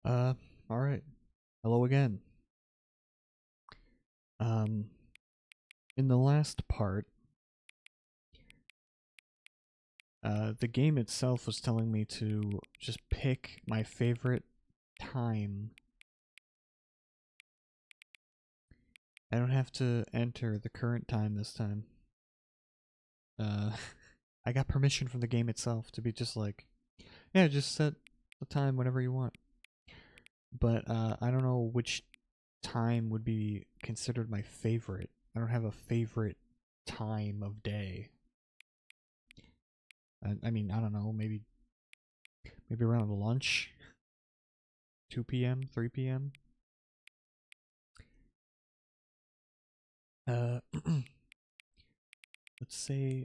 Uh, alright. Hello again. In the last part, the game itself was telling me to just pick my favorite time. I don't have to enter the current time this time. I got permission from the game itself to be just like, yeah, just set the time whenever you want. But, I don't know which time would be considered my favorite. I don't have a favorite time of day. I mean, I don't know, maybe around lunch, 2 p.m., 3 p.m. Let's say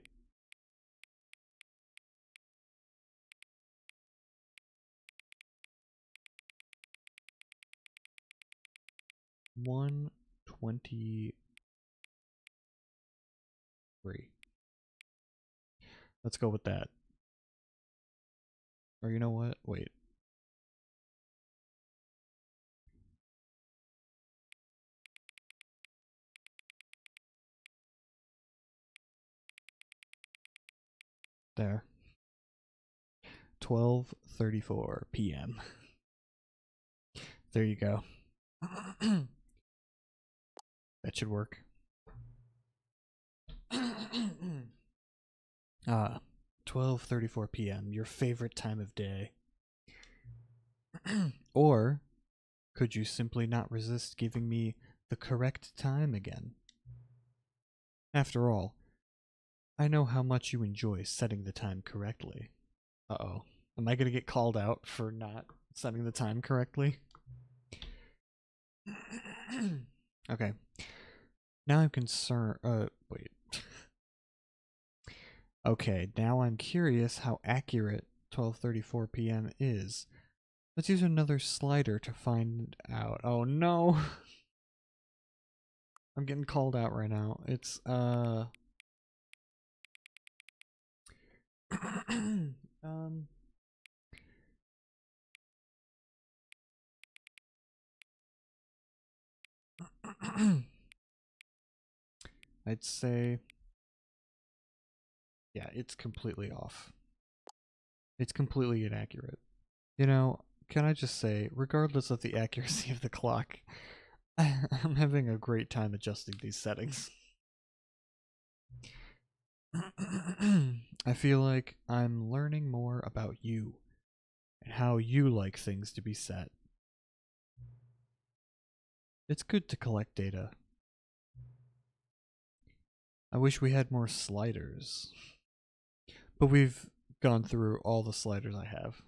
1:23. Let's go with that. Or you know what? Wait. There. 12:34 p.m. There you go. That should work. 12:34 p.m. Your favorite time of day. Or could you simply not resist giving me the correct time again? After all, I know how much you enjoy setting the time correctly. Uh-oh. Am I gonna get called out for not setting the time correctly? Okay. Now I'm concerned. Wait. Okay, now I'm curious how accurate 12:34 p.m. is. Let's use another slider to find out. Oh no! I'm getting called out right now. It's, I'd say, yeah, it's completely off. It's completely inaccurate. You know, can I just say, regardless of the accuracy of the clock, I'm having a great time adjusting these settings. I feel like I'm learning more about you and how you like things to be set. It's good to collect data. I wish we had more sliders. But we've gone through all the sliders I have.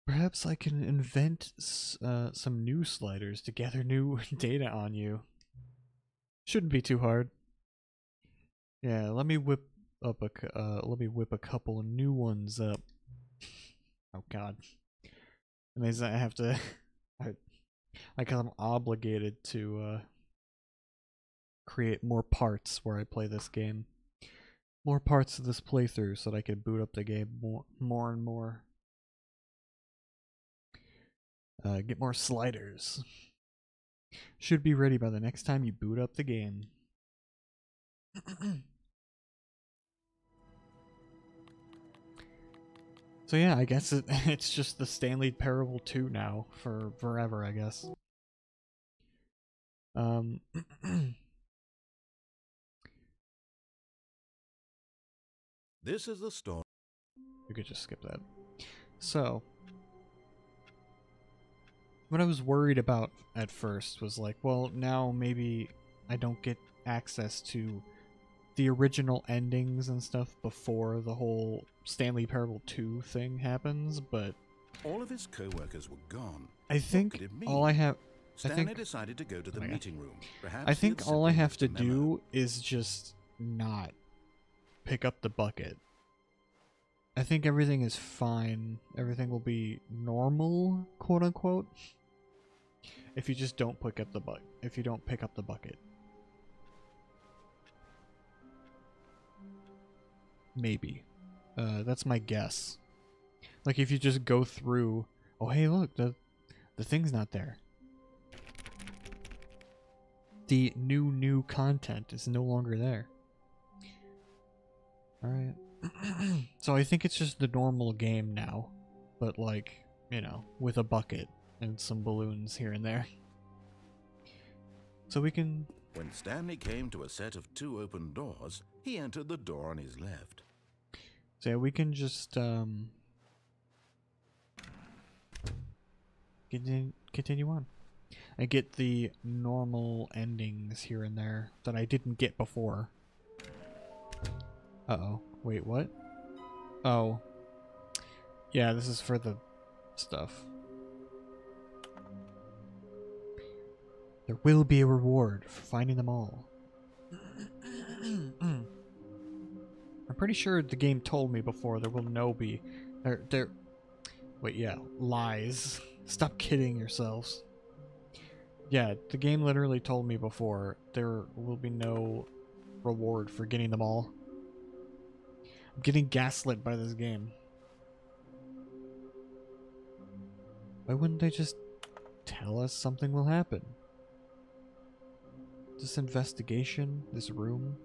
Perhaps I can invent some new sliders to gather new data on you. Shouldn't be too hard. Yeah, let me whip a couple new ones up. Oh god. That means I have to I'm obligated to create more parts where I play this game. More parts of this playthrough so that I can boot up the game more and more. Get more sliders. Should be ready by the next time you boot up the game. So yeah, I guess it's just the Stanley Parable 2 now for forever, I guess. This is the story. You could just skip that. So, what I was worried about at first was like, well, now maybe I don't get access to the original endings and stuff before the whole Stanley Parable 2 thing happens, but all of his co-workers were gone. I think all I have Stanley decided to go to the meeting room. Perhaps I think all I have to do is just not pick up the bucket. I think everything is fine. Everything will be normal, quote unquote. If you just don't pick up the bucket. Maybe. That's my guess. Like if you just go through, oh hey look, the thing's not there. The new content is no longer there. Alright. So I think it's just the normal game now. But like, you know, with a bucket and some balloons here and there. So we can... When Stanley came to a set of 2 open doors, he entered the door on his left. So yeah, we can just continue on. I get the normal endings here and there that I didn't get before. Uh-oh. Wait, what? Oh. Yeah, this is for the stuff. There will be a reward for finding them all. I'm pretty sure the game told me before there will no be... Wait, yeah. Lies. Stop kidding yourselves. Yeah, the game literally told me before there will be no reward for getting them all. I'm getting gaslit by this game. Why wouldn't they just tell us something will happen? This investigation, this room,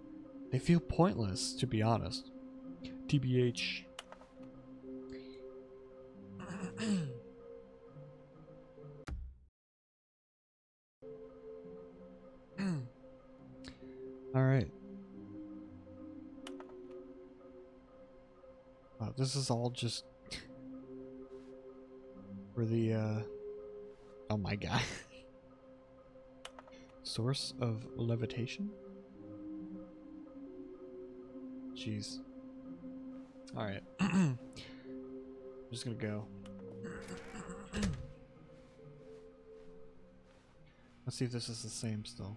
they feel pointless, to be honest. TBH. Alright. Wow, this is all just for the, oh my god. Source of levitation? Jeez. Alright. I'm just gonna go. Let's see if this is the same still.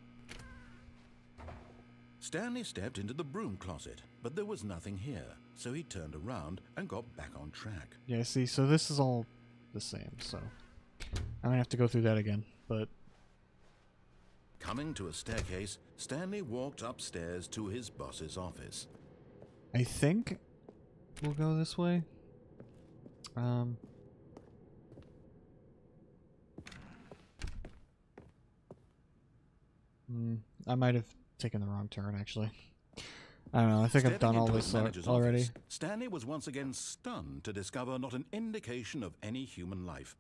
Stanley stepped into the broom closet, but there was nothing here, so he turned around and got back on track. Yeah, see, so this is all the same, so I'm gonna have to go through that again, but... Coming to a staircase, Stanley walked upstairs to his boss's office. I think we'll go this way. I might have taken the wrong turn, actually. I don't know, I think I've done all this already. Office, Stanley was once again stunned to discover not an indication of any human life.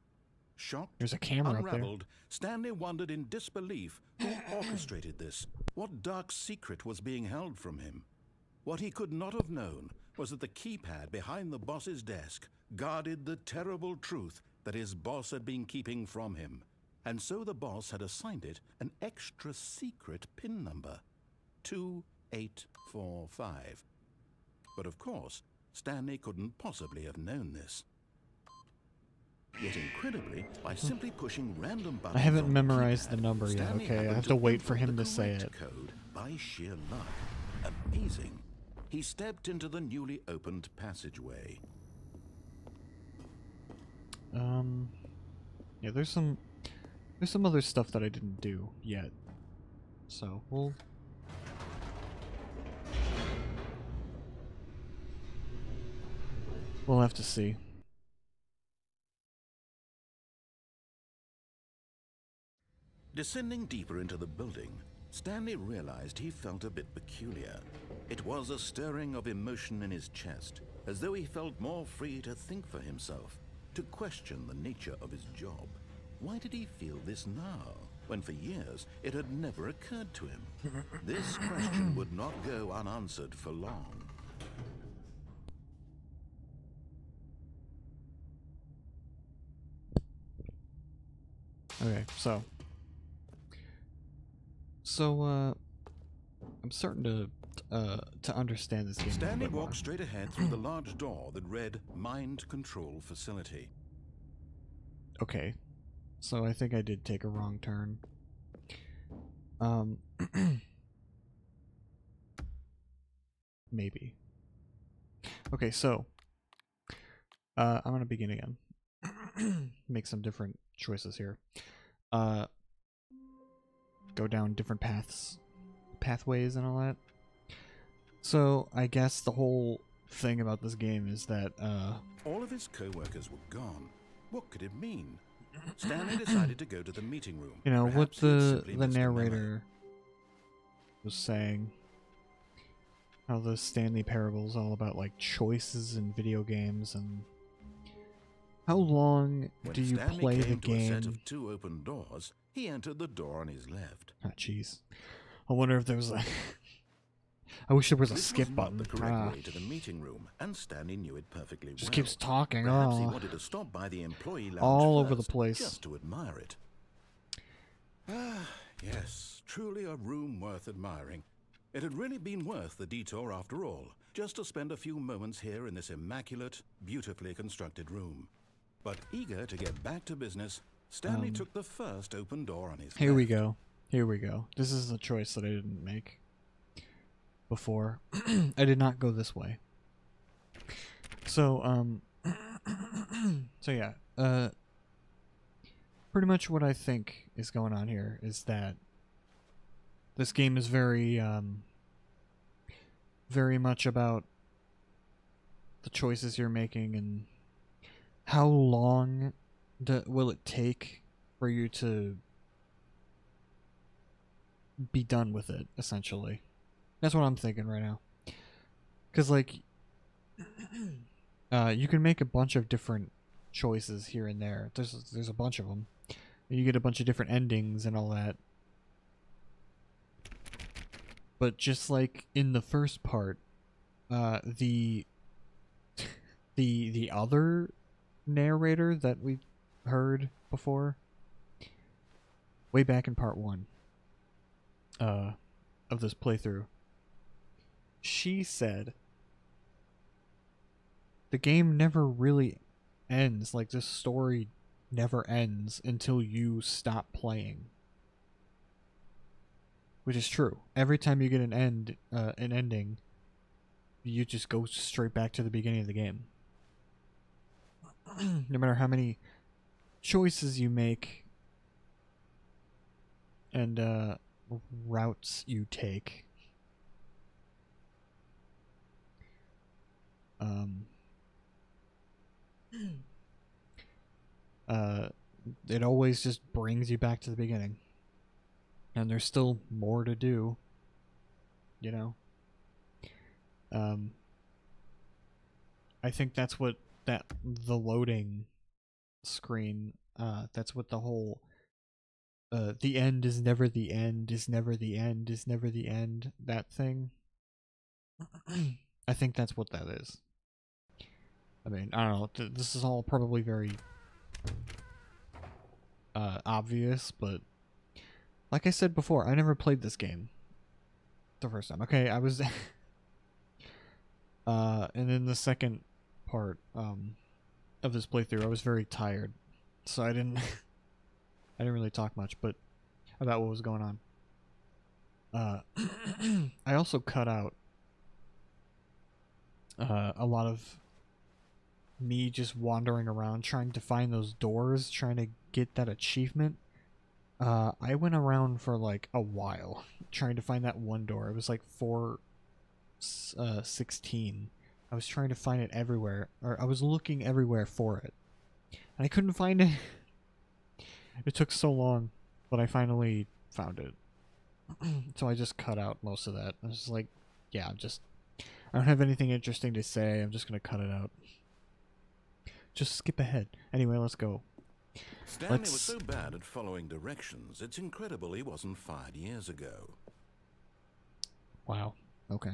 Shocked, there's a camera unraveled, up there. Stanley wondered in disbelief who orchestrated this. What dark secret was being held from him? What he could not have known was that the keypad behind the boss's desk guarded the terrible truth that his boss had been keeping from him. And so the boss had assigned it an extra secret PIN number, 2845. But of course, Stanley couldn't possibly have known this. Yet incredibly, by simply pushing random buttons, I haven't on memorized the the number yet, Stanley okay? I happened have to wait for input him the to say correct it. Code by sheer luck. Amazing. He stepped into the newly opened passageway. Yeah, there's some other stuff that I didn't do yet. So, we'll have to see. Descending deeper into the building, Stanley realized he felt a bit peculiar. It was a stirring of emotion in his chest, as though he felt more free to think for himself, to question the nature of his job. Why did he feel this now, when for years it had never occurred to him? This question would not go unanswered for long. Okay, so I'm starting to understand this game. Stanley walked straight ahead through the large door that read Mind Control Facility. Okay, so I think I did take a wrong turn. Maybe. Okay, so I'm gonna begin again. Make some different choices here. Go down different pathways and all that. So I guess the whole thing about this game is that All of his co-workers were gone. What could it mean? Stanley decided to go to the meeting room. you know what Perhaps he had the simply missed a memo. narrator was saying, how the Stanley Parable is all about like choices in video games, and how long When do you Stanley play the came to a set game? of 2 open doors, he entered the door on his left. Ah, jeez. I wonder if there was a. I wish there was a This skip was button. not the correct way to the meeting room, and Stanley knew it perfectly Just well. keeps talking. Perhaps he Oh, wanted to stop by the employee lounge all over the first, place. just to admire it. Ah, yes, truly a room worth admiring. It had really been worth the detour after all, just to spend a few moments here in this immaculate, beautifully constructed room. But eager to get back to business, Stanley took the first open door on his Here we left. go. Here we go. This is the choice that I didn't make before. I did not go this way. So, so yeah, pretty much what I think is going on here is that this game is very, very much about the choices you're making and how long will it take for you to be done with it, essentially. That's what I'm thinking right now. Because, like, you can make a bunch of different choices here and there. There's a bunch of them. You get a bunch of different endings and all that. But just like in the first part, the other narrator that we heard before, way back in part 1 of this playthrough, she said the game never really ends. Like, this story never ends until you stop playing. Which is true. Every time you get an ending, you just go straight back to the beginning of the game. No matter how many choices you make and routes you take. It always just brings you back to the beginning. And there's still more to do, you know? I think that's what the loading screen, that's what the whole, the end is never the end, is never the end, is never the end, that thing. I think that's what that is. I mean, I don't know, this is all probably very obvious, but like I said before, I never played this game the first time. Okay, I was and then the second part of this playthrough, I was very tired, so I didn't I didn't really talk much but about what was going on. I also cut out a lot of me just wandering around trying to find those doors, trying to get that achievement. I went around for like a while trying to find that one door. It was like 416. I was trying to find it everywhere, or I was looking everywhere for it, and I couldn't find it. It took so long, but I finally found it. So I just cut out most of that. I was just like, yeah, I don't have anything interesting to say. I'm just gonna cut it out. Just skip ahead. Anyway, let's go. Stanley was so bad at following directions, it's incredible he wasn't fired years ago. Wow. Okay.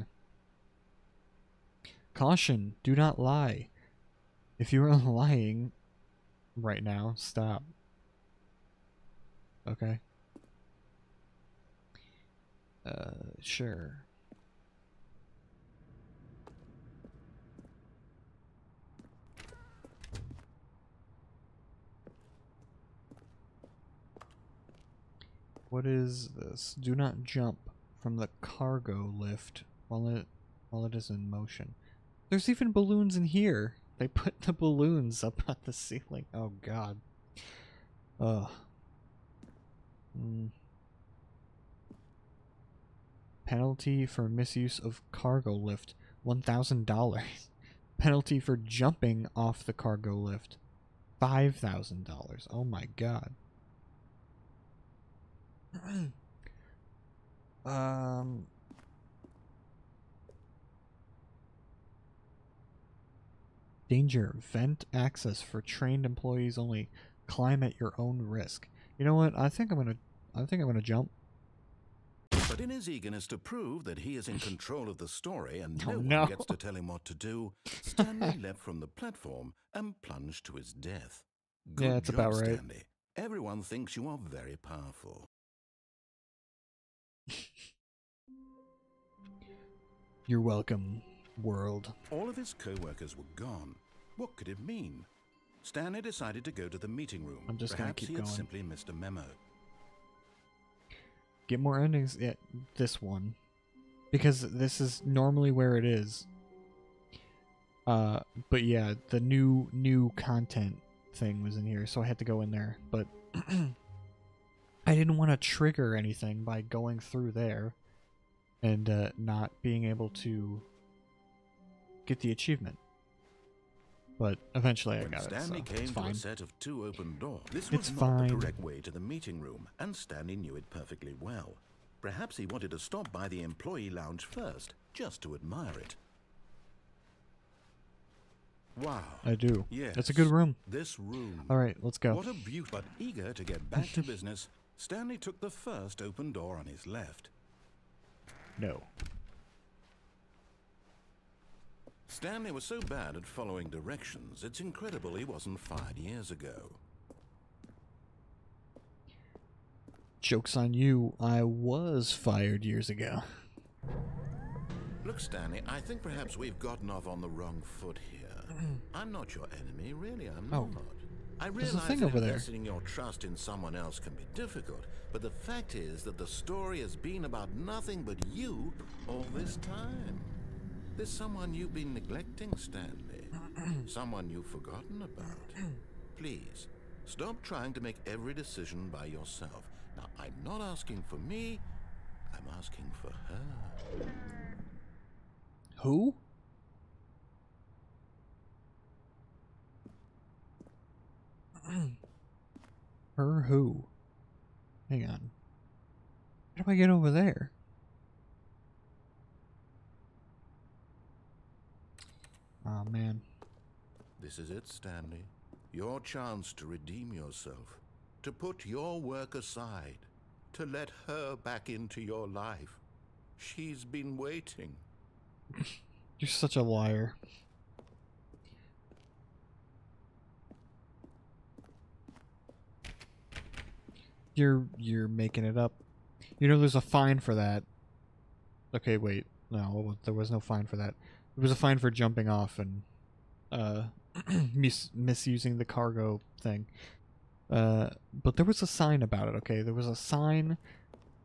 Caution, do not lie. If you are lying right now, stop. Okay. Sure. What is this? Do not jump from the cargo lift while it is in motion. There's even balloons in here. They put the balloons up at the ceiling. Oh god. Ugh. Penalty for misuse of cargo lift. $1,000. Penalty for jumping off the cargo lift, $5,000. Oh my god. Danger. Vent access for trained employees only. Climb at your own risk. You know what? I think I'm gonna jump. But in his eagerness to prove that he is in control of the story and Oh, no no. one gets to tell him what to do, Stanley leapt from the platform and plunged to his death. Good Yeah, it's job, about right. Stanley. Everyone thinks you are very powerful. You're welcome, world. All of his co-workers were gone. What could it mean? Stanley decided to go to the meeting room. I'm just gonna Perhaps keep he had going. simply missed a memo. Get more endings. Yeah, this one, because this is normally where it is. But yeah, the new content thing was in here, so I had to go in there. But I didn't want to trigger anything by going through there and not being able to get the achievement. But eventually I When got Stanley it, so came it's to a fine. set of 2 open doors, this It's was not fine. the correct way to the meeting room, and Stanley knew it perfectly well. Perhaps he wanted to stop by the employee lounge first, just to admire it. Wow. I do. Yes. It's a good room. This room. All right, let's go. What a beauty. But eager to get back to business, Stanley took the first open door on his left. No. Stanley was so bad at following directions, it's incredible he wasn't fired years ago. Joke's on you. I was fired years ago. Look, Stanley, I think perhaps we've gotten off on the wrong foot here. I'm not your enemy, really, I'm Oh. not. I There's a realize thing that over there. investing your trust in someone else can be difficult, but the fact is that the story has been about nothing but you all this time. There's someone you've been neglecting, Stanley. Someone you've forgotten about. Please, stop trying to make every decision by yourself. Now, I'm not asking for me, I'm asking for her. Who? Her who? Hang on. How do I get over there? Oh man. This is it, Stanley. Your chance to redeem yourself. To put your work aside. To let her back into your life. She's been waiting. You're such a liar. You're making it up. You know there's a fine for that. Okay, wait. No, there was no fine for that. There was a fine for jumping off and misusing the cargo thing. But there was a sign about it, okay? There was a sign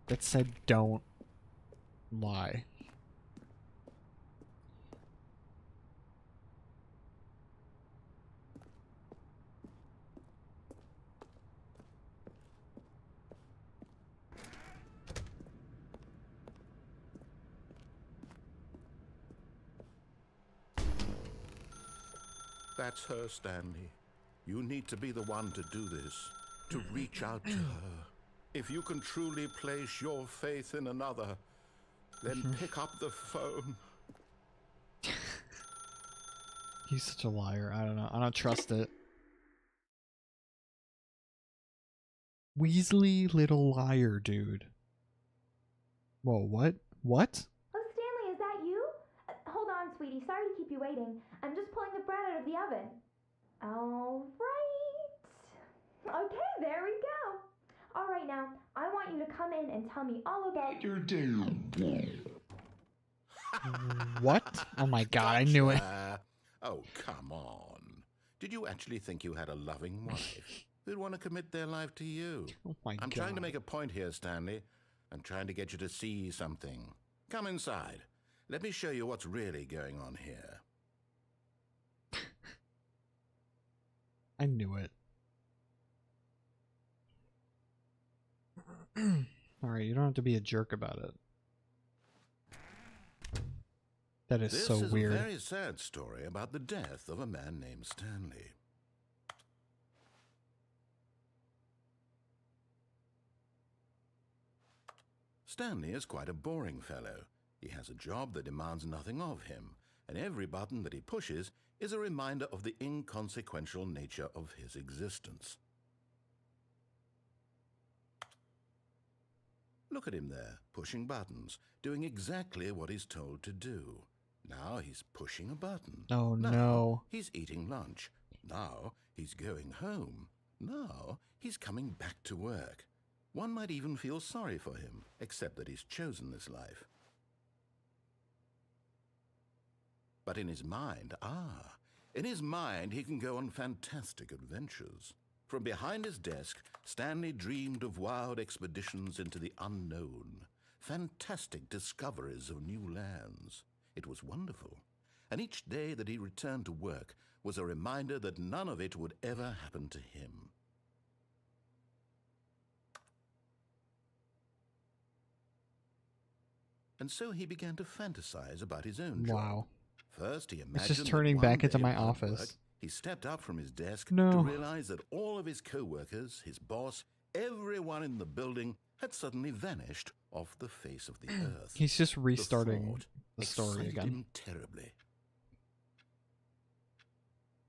that said don't lie. That's her, Stanley. You need to be the one to do this. To reach out to her. If you can truly place your faith in another, then pick up the phone. He's such a liar. I don't know. I don't trust it. Weasley little liar, dude. Whoa, what? What? Oh, Stanley, is that you? Hold on, sweetie. Sorry to keep you waiting. I'm just pulling the bread out of the oven. All right. Okay, there we go. All right, now, I want you to come in and tell me all about your day. What? Oh my god, I knew it. Oh, come on. Did you actually think you had a loving wife who'd want to commit their life to you? Oh my god. I'm trying to make a point here, Stanley. I'm trying to get you to see something. Come inside. Let me show you what's really going on here. I knew it. Alright, you don't have to be a jerk about it. That is This so is weird. a very sad story about the death of a man named Stanley. Stanley is quite a boring fellow. He has a job that demands nothing of him, and every button that he pushes is a reminder of the inconsequential nature of his existence. Look at him there, pushing buttons, doing exactly what he's told to do. Now he's pushing a button. Oh Now no. he's eating lunch. Now he's going home. Now he's coming back to work. One might even feel sorry for him, except that he's chosen this life. But in his mind, he can go on fantastic adventures. From behind his desk, Stanley dreamed of wild expeditions into the unknown, fantastic discoveries of new lands. It was wonderful, and each day that he returned to work was a reminder that none of it would ever happen to him. And so he began to fantasize about his own job. Wow. First, he imagined It's just that turning one back into day my while at office. work, he stepped up from his desk No. to realize that all of his co-workers, his boss, everyone in the building had suddenly vanished off the face of the earth. He's just The restarting thought the story excited again. him terribly.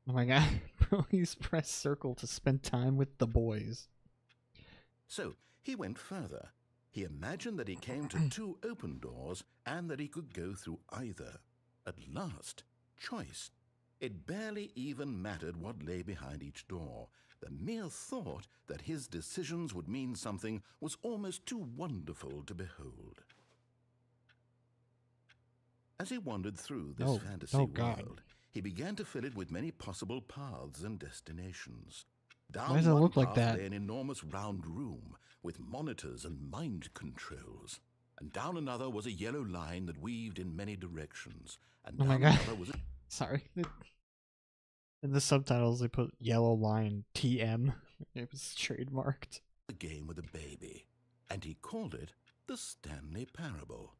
Oh my god. Please press circle to spend time with the boys. So he went further. He imagined that he came to two open doors and that he could go through either. At last, choice. It barely even mattered what lay behind each door. The mere thought that his decisions would mean something was almost too wonderful to behold. As he wandered through this fantasy world, he began to fill it with many possible paths and destinations. Down Why does it one look like path that? lay an enormous round room with monitors and mind controls. And down another was a yellow line that weaved in many directions. And Oh my down god. another was a Sorry. In the subtitles, they put yellow line TM. It was trademarked. game with a baby. And he called it the Stanley Parable.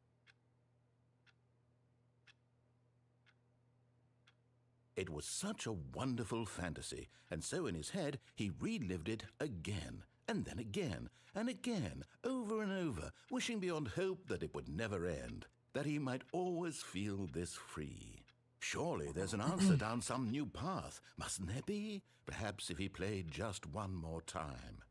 It was such a wonderful fantasy, and so in his head he relived it again, and then again, and again, over and over, wishing beyond hope that it would never end, that he might always feel this free. Surely there's an answer down some new path, mustn't there be? Perhaps if he played just one more time.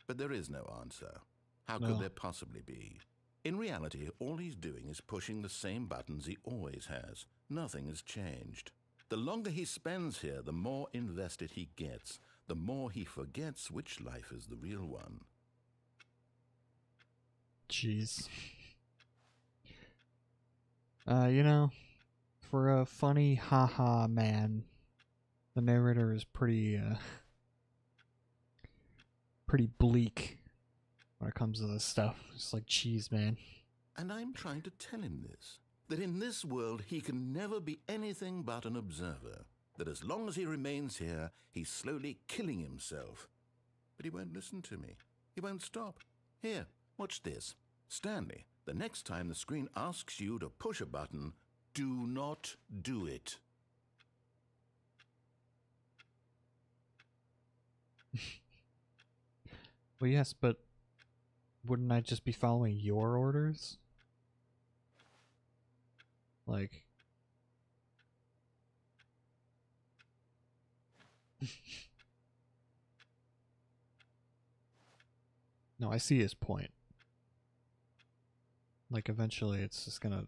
But there is no answer. How could there possibly be? In reality, all he's doing is pushing the same buttons he always has. Nothing has changed. The longer he spends here, the more invested he gets, the more he forgets which life is the real one. Jeez. You know, for a funny haha man, the narrator is pretty bleak when it comes to this stuff. It's like, cheese, man. And I'm trying to tell him this, that in this world he can never be anything but an observer, that as long as he remains here, he's slowly killing himself. But he won't listen to me. He won't stop. Here, watch this. Stanley, the next time the screen asks you to push a button, do not do it. Well, yes, but wouldn't I just be following your orders? Like... No, I see his point. Like, eventually it's just gonna...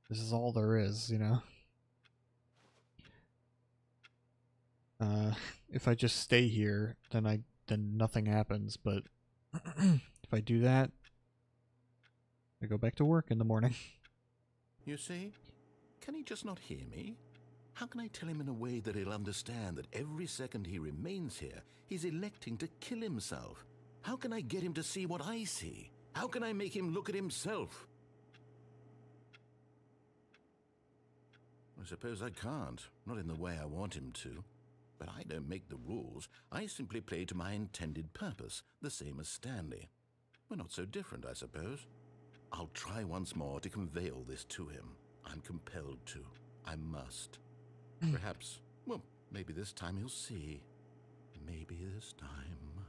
This is all there is, you know? If I just stay here, then nothing happens, but if I do that, I go back to work in the morning. You see? Can he just not hear me? How can I tell him in a way that he'll understand that every second he remains here, he's electing to kill himself? How can I get him to see what I see? How can I make him look at himself? I suppose I can't, not in the way I want him to. But I don't make the rules. I simply play to my intended purpose, the same as Stanley. We're not so different, I suppose. I'll try once more to convey all this to him. I'm compelled to. I must. Perhaps, well, maybe this time he'll see. Maybe this time.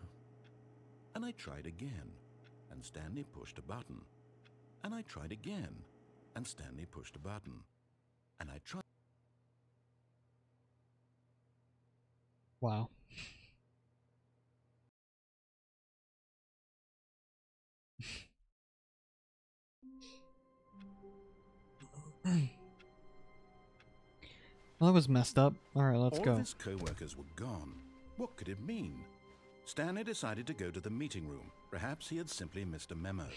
And I tried again, and Stanley pushed a button. And I tried again, and Stanley pushed a button. And I tried. Wow. Well, that was messed up. Alright, let's go. All of his co-workers were gone. What could it mean? Stanley decided to go to the meeting room. Perhaps he had simply missed a memo.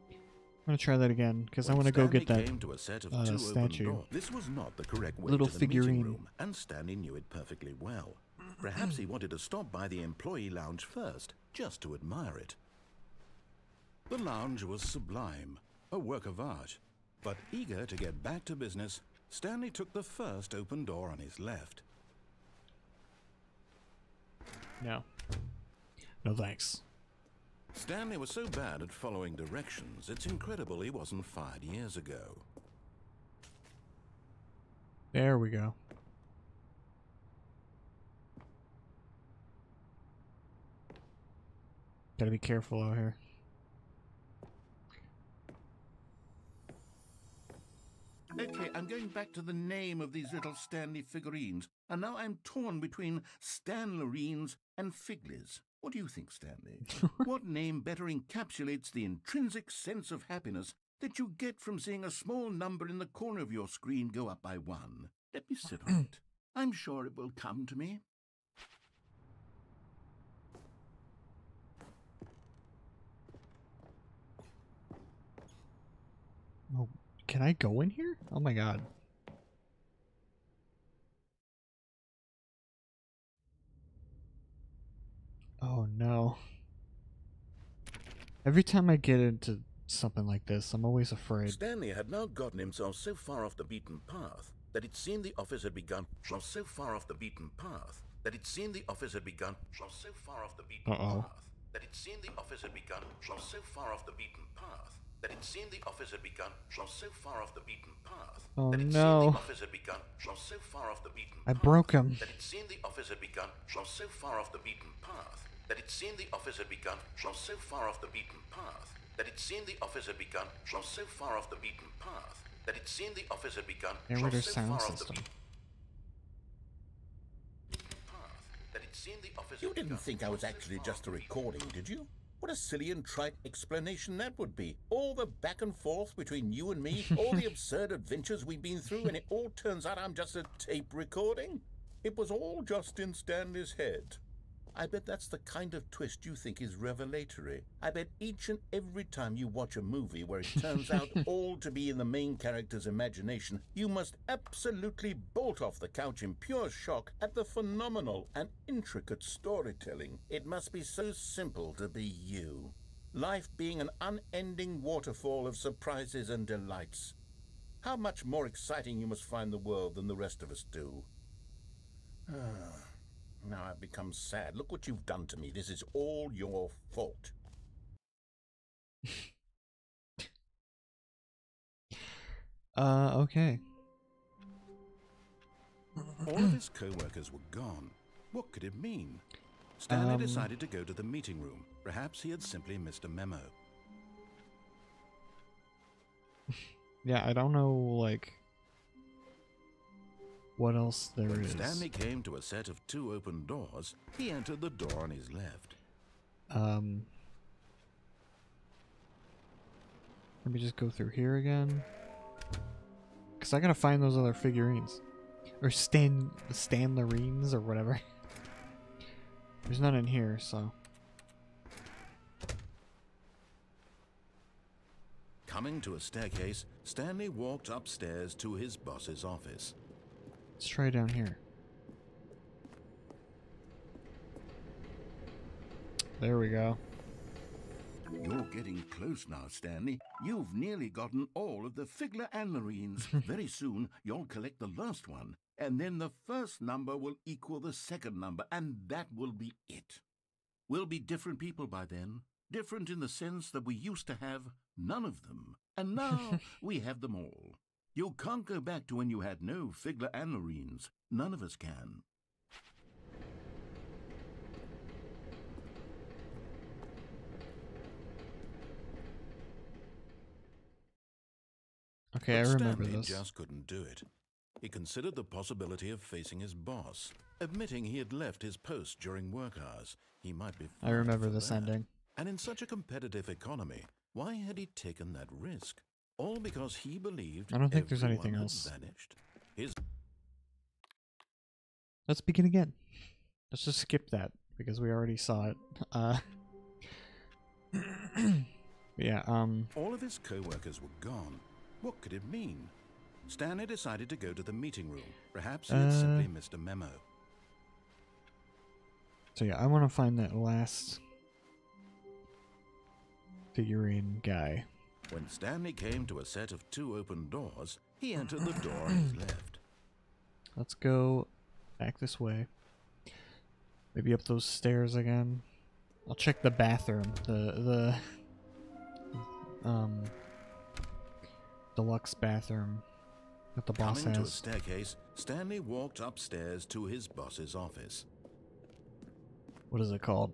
I'm gonna try that again, because I want to go get that came to a set of two statue. open doors. This was not the correct way Little to the figurine. meeting room, and Stanley knew it perfectly well. Perhaps he wanted to stop by the employee lounge first, just to admire it. The lounge was sublime, a work of art. But eager to get back to business, Stanley took the first open door on his left. No. No thanks. Stanley was so bad at following directions, it's incredible he wasn't fired years ago. There we go. Gotta be careful out here. Okay, I'm going back to the name of these little Stanley figurines, and now I'm torn between Stanlerines and Figlies. What do you think, Stanley? What name better encapsulates the intrinsic sense of happiness that you get from seeing a small number in the corner of your screen go up by 1? Let me sit on it. I'm sure it will come to me. Oh, can I go in here? Oh my god. Oh no. Every time I get into something like this, I'm always afraid. Stanley had now gotten himself so far off the beaten path that it seemed the office had begun. So far off the beaten path that it seemed the office had begun. So far off the beaten path that it seemed the office had begun. So far off the beaten path that it seemed the office had begun. So far off the beaten path. Oh that it no. seemed the office had begun. So far off the beaten path. I broke him. That it seemed the office had begun. So far off the beaten path. That it seemed the office had begun. So far off the beaten path. That it seemed the office had begun. So far off the beaten path. That it seemed the office had begun. Narrator So sound far off the system. That it seemed the office You had didn't begun. think I was actually just a recording, did you? What a silly and trite explanation that would be. All the back and forth between you and me, all the absurd adventures we've been through, and it all turns out I'm just a tape recording? It was all just in Stanley's head. I bet that's the kind of twist you think is revelatory. I bet each and every time you watch a movie where it turns out all to be in the main character's imagination, you must absolutely bolt off the couch in pure shock at the phenomenal and intricate storytelling. It must be so simple to be you. Life being an unending waterfall of surprises and delights. How much more exciting you must find the world than the rest of us do. Now I've become sad. Look what you've done to me. This is all your fault. Okay. All of his co-workers were gone. What could it mean? Stanley decided to go to the meeting room. Perhaps he had simply missed a memo. Yeah, I don't know, like, what else there When is. Stanley came to a set of 2 open doors, he entered the door on his left. Let me just go through here again. Because I gotta find those other figurines. Or Stanlerines or whatever. There's none in here, so. Coming to a staircase, Stanley walked upstairs to his boss's office. Let's try down here. There we go. You're getting close now, Stanley. You've nearly gotten all of the Figler Anlerines. Very soon, you'll collect the last one. and then the first number will equal the second number, and that will be it. We'll be different people by then, different in the sense that we used to have none of them, and now we have them all. You can't go back to when you had no Figler and Marines. None of us can. Okay, I But remember Stanley this. just couldn't do it. He considered the possibility of facing his boss, admitting he had left his post during work hours. He might be I fired remember for this that. ending. And in such a competitive economy, why had he taken that risk? All because he believed I don't think there's everyone anything had else. vanished. His Let's begin again. Let's just skip that because we already saw it. Yeah, all of his co-workers were gone. What could it mean? Stanley decided to go to the meeting room. Perhaps he had simply missed a memo. so yeah, I want to find that last figurine guy. When Stanley came to a set of 2 open doors, he entered the door on his left. Let's go back this way. Maybe up those stairs again. I'll check the bathroom. The deluxe bathroom that the boss Coming to a has. staircase, Stanley walked upstairs to his boss's office. What is it called?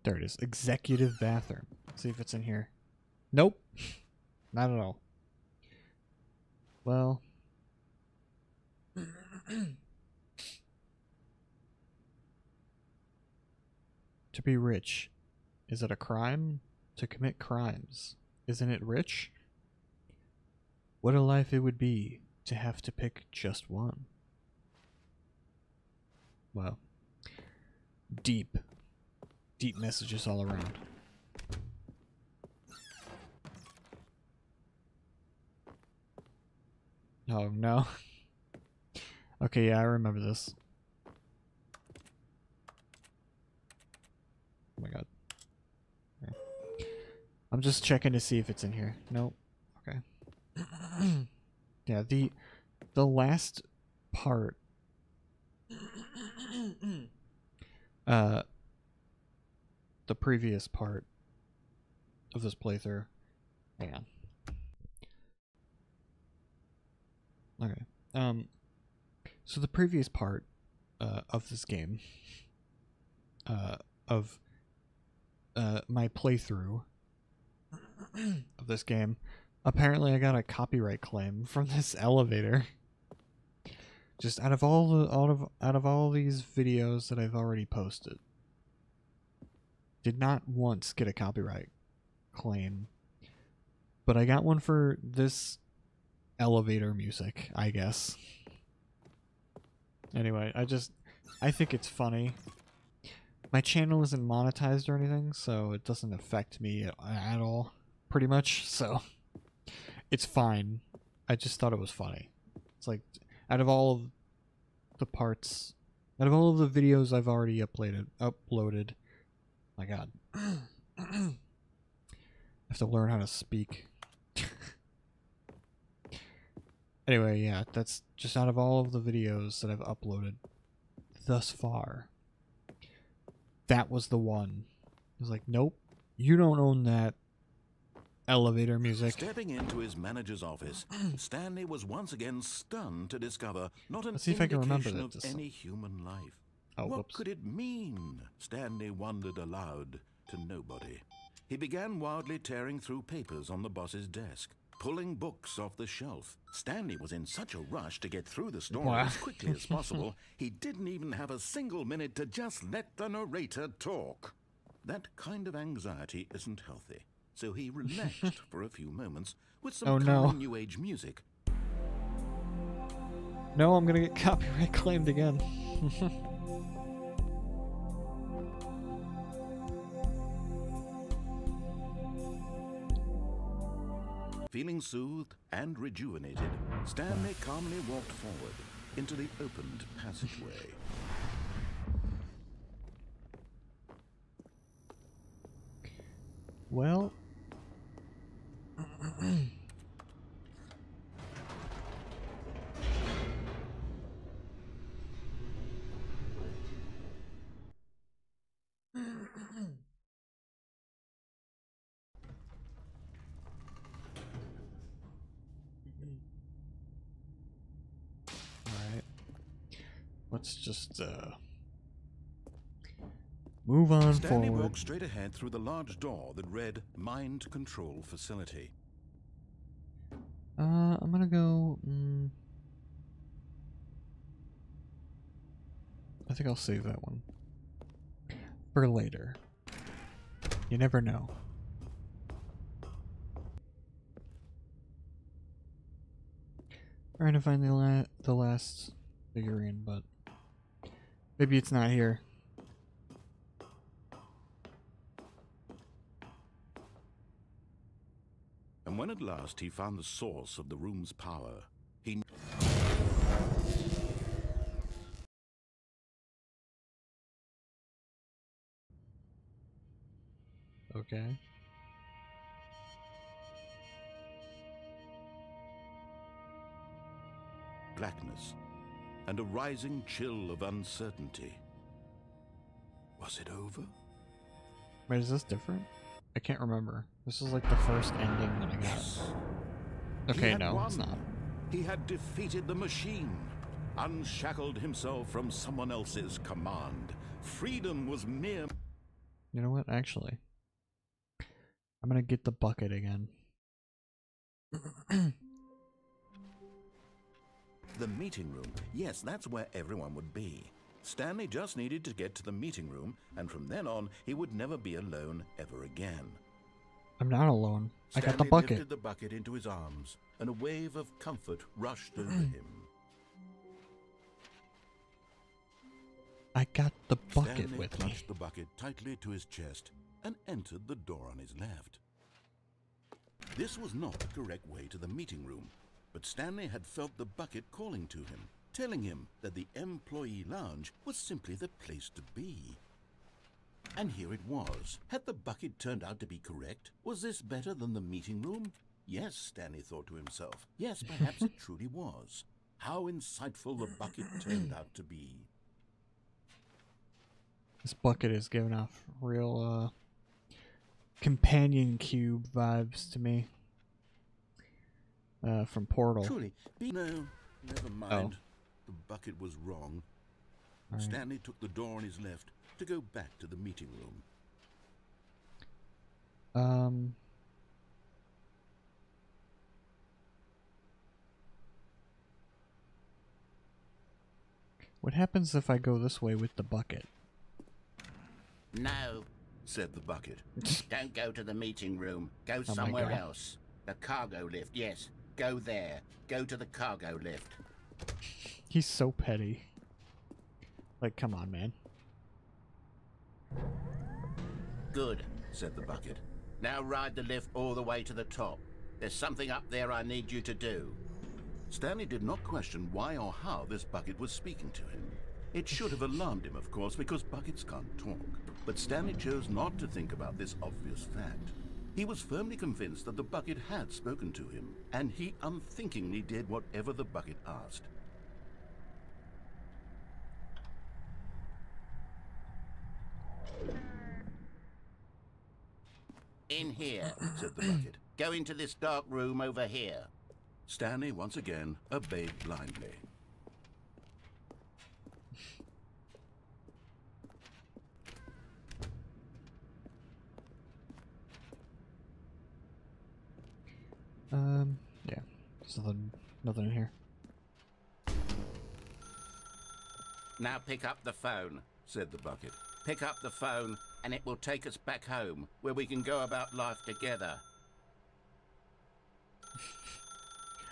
There it is. Executive bathroom. See if it's in here. Nope. Not at all. Well. To be rich. Is it a crime? To commit crimes. Isn't it rich? What a life it would be to have to pick just one. Wow. Deep. Deep messages all around. Oh no. Okay, yeah, I remember this. Oh my god. Okay. I'm just checking to see if it's in here. Nope. Okay. Yeah, the last part the previous part of this playthrough. Hang on. Okay. So the previous part of this game of my playthrough of this game, apparently I got a copyright claim from this elevator. Just out of all these videos that I've already posted, did not once get a copyright claim, but I got one for this elevator music, I guess. Anyway, I think it's funny. My channel isn't monetized or anything, so it doesn't affect me at all, pretty much, so it's fine. I just thought it was funny. It's like, out of all of the parts, out of all of the videos I've already uploaded, my god. I have to learn how to speak. Anyway, yeah, that's just out of all of the videos that I've uploaded thus far. That was the one. I was like, nope, you don't own that elevator music. Stepping into his manager's office, Stanley was once again stunned to discover not an Let's see if I can remember indication that of any human life. Oh, what whoops. could it mean? Stanley wondered aloud to nobody. He began wildly tearing through papers on the boss's desk, pulling books off the shelf. Stanley was in such a rush to get through the story Wow. as quickly as possible, he didn't even have a single minute to just let the narrator talk. That kind of anxiety isn't healthy, so he relaxed for a few moments with some Oh, no. calming New Age music. No, I'm gonna get copyright claimed again. Feeling soothed and rejuvenated, Stanley calmly walked forward into the opened passageway. Well, let's just move on Stanley forward. walked straight ahead through the large door that read Mind Control Facility. I'm gonna go. I think I'll save that one for later. You never know. Trying to find the last figurine, but maybe it's not here. And when at last he found the source of the room's power, he... Okay. blackness and a rising chill of uncertainty. Was it over? Wait, is this different? I can't remember. This is like the first ending that I got. Yes. He Okay, had no, won. it's not. He had defeated the machine, unshackled himself from someone else's command. Freedom was mere... You know what? Actually, I'm gonna get the bucket again. The meeting room. Yes, that's where everyone would be. Stanley just needed to get to the meeting room, and from then on, he would never be alone ever again. I'm not alone. I got the Stanley bucket. lifted the bucket into his arms, and a wave of comfort rushed over him. I got the bucket Stanley with me. clutched the bucket tightly to his chest and entered the door on his left. This was not the correct way to the meeting room, but Stanley had felt the bucket calling to him, telling him that the employee lounge was simply the place to be. And here it was. Had the bucket turned out to be correct? Was this better than the meeting room? Yes, Stanley thought to himself. Yes, perhaps it truly was. How insightful the bucket turned out to be. This bucket is giving off real companion cube vibes to me. From Portal. Truly, no, never mind. The bucket was wrong. Right. Stanley took the door on his left to go back to the meeting room. What happens if I go this way with the bucket? No, Said the bucket. don't go to the meeting room. Go my somewhere God. else. The cargo lift, yes. Go there. Go to the cargo lift. He's so petty. Like, come on, man. Good. Said the bucket. Now ride the lift all the way to the top. There's something up there I need you to do. Stanley did not question why or how this bucket was speaking to him. It should have alarmed him, of course, because buckets can't talk. But Stanley chose not to think about this obvious fact. He was firmly convinced that the bucket had spoken to him, and he unthinkingly did whatever the bucket asked. In here. Said the bucket. Go into this dark room over here. Stanley once again obeyed blindly. Yeah. There's nothing in here. Now pick up the phone. Said the bucket. Pick up the phone and it will take us back home where we can go about life together.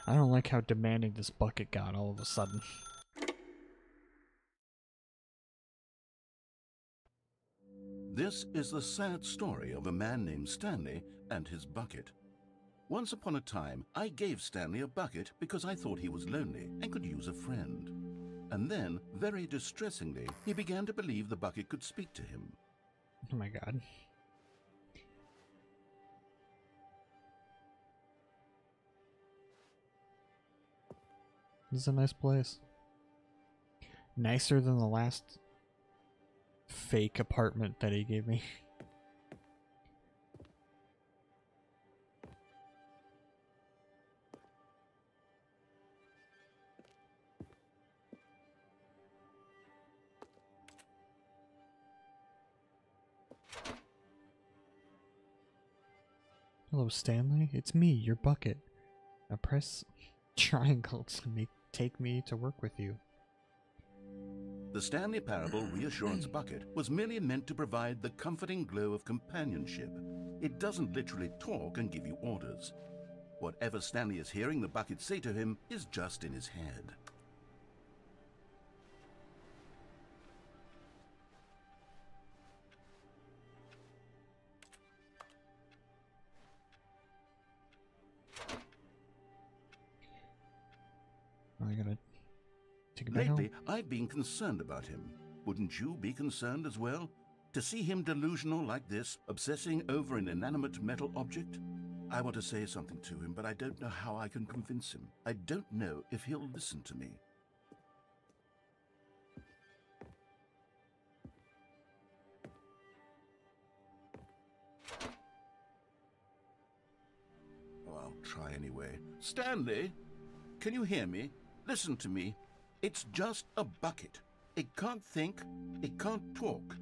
I don't like how demanding this bucket got all of a sudden. This is the sad story of a man named Stanley and his bucket. Once upon a time, I gave Stanley a bucket because I thought he was lonely and could use a friend. And then, very distressingly, he began to believe the bucket could speak to him. Oh my god. This is a nice place. Nicer than the last fake apartment that he gave me. Hello, Stanley. It's me, your bucket. Now press triangle to take me to work with you. The Stanley Parable Reassurance Bucket was merely meant to provide the comforting glow of companionship. It doesn't literally talk and give you orders. Whatever Stanley is hearing the bucket say to him is just in his head. I gotta take it back Lately, home. I've been concerned about him. Wouldn't you be concerned as well? To see him delusional like this, obsessing over an inanimate metal object? I want to say something to him, but I don't know how I can convince him. I don't know if he'll listen to me. Oh, I'll try anyway. Stanley, can you hear me? Listen to me. It's just a bucket. It can't think, it can't talk.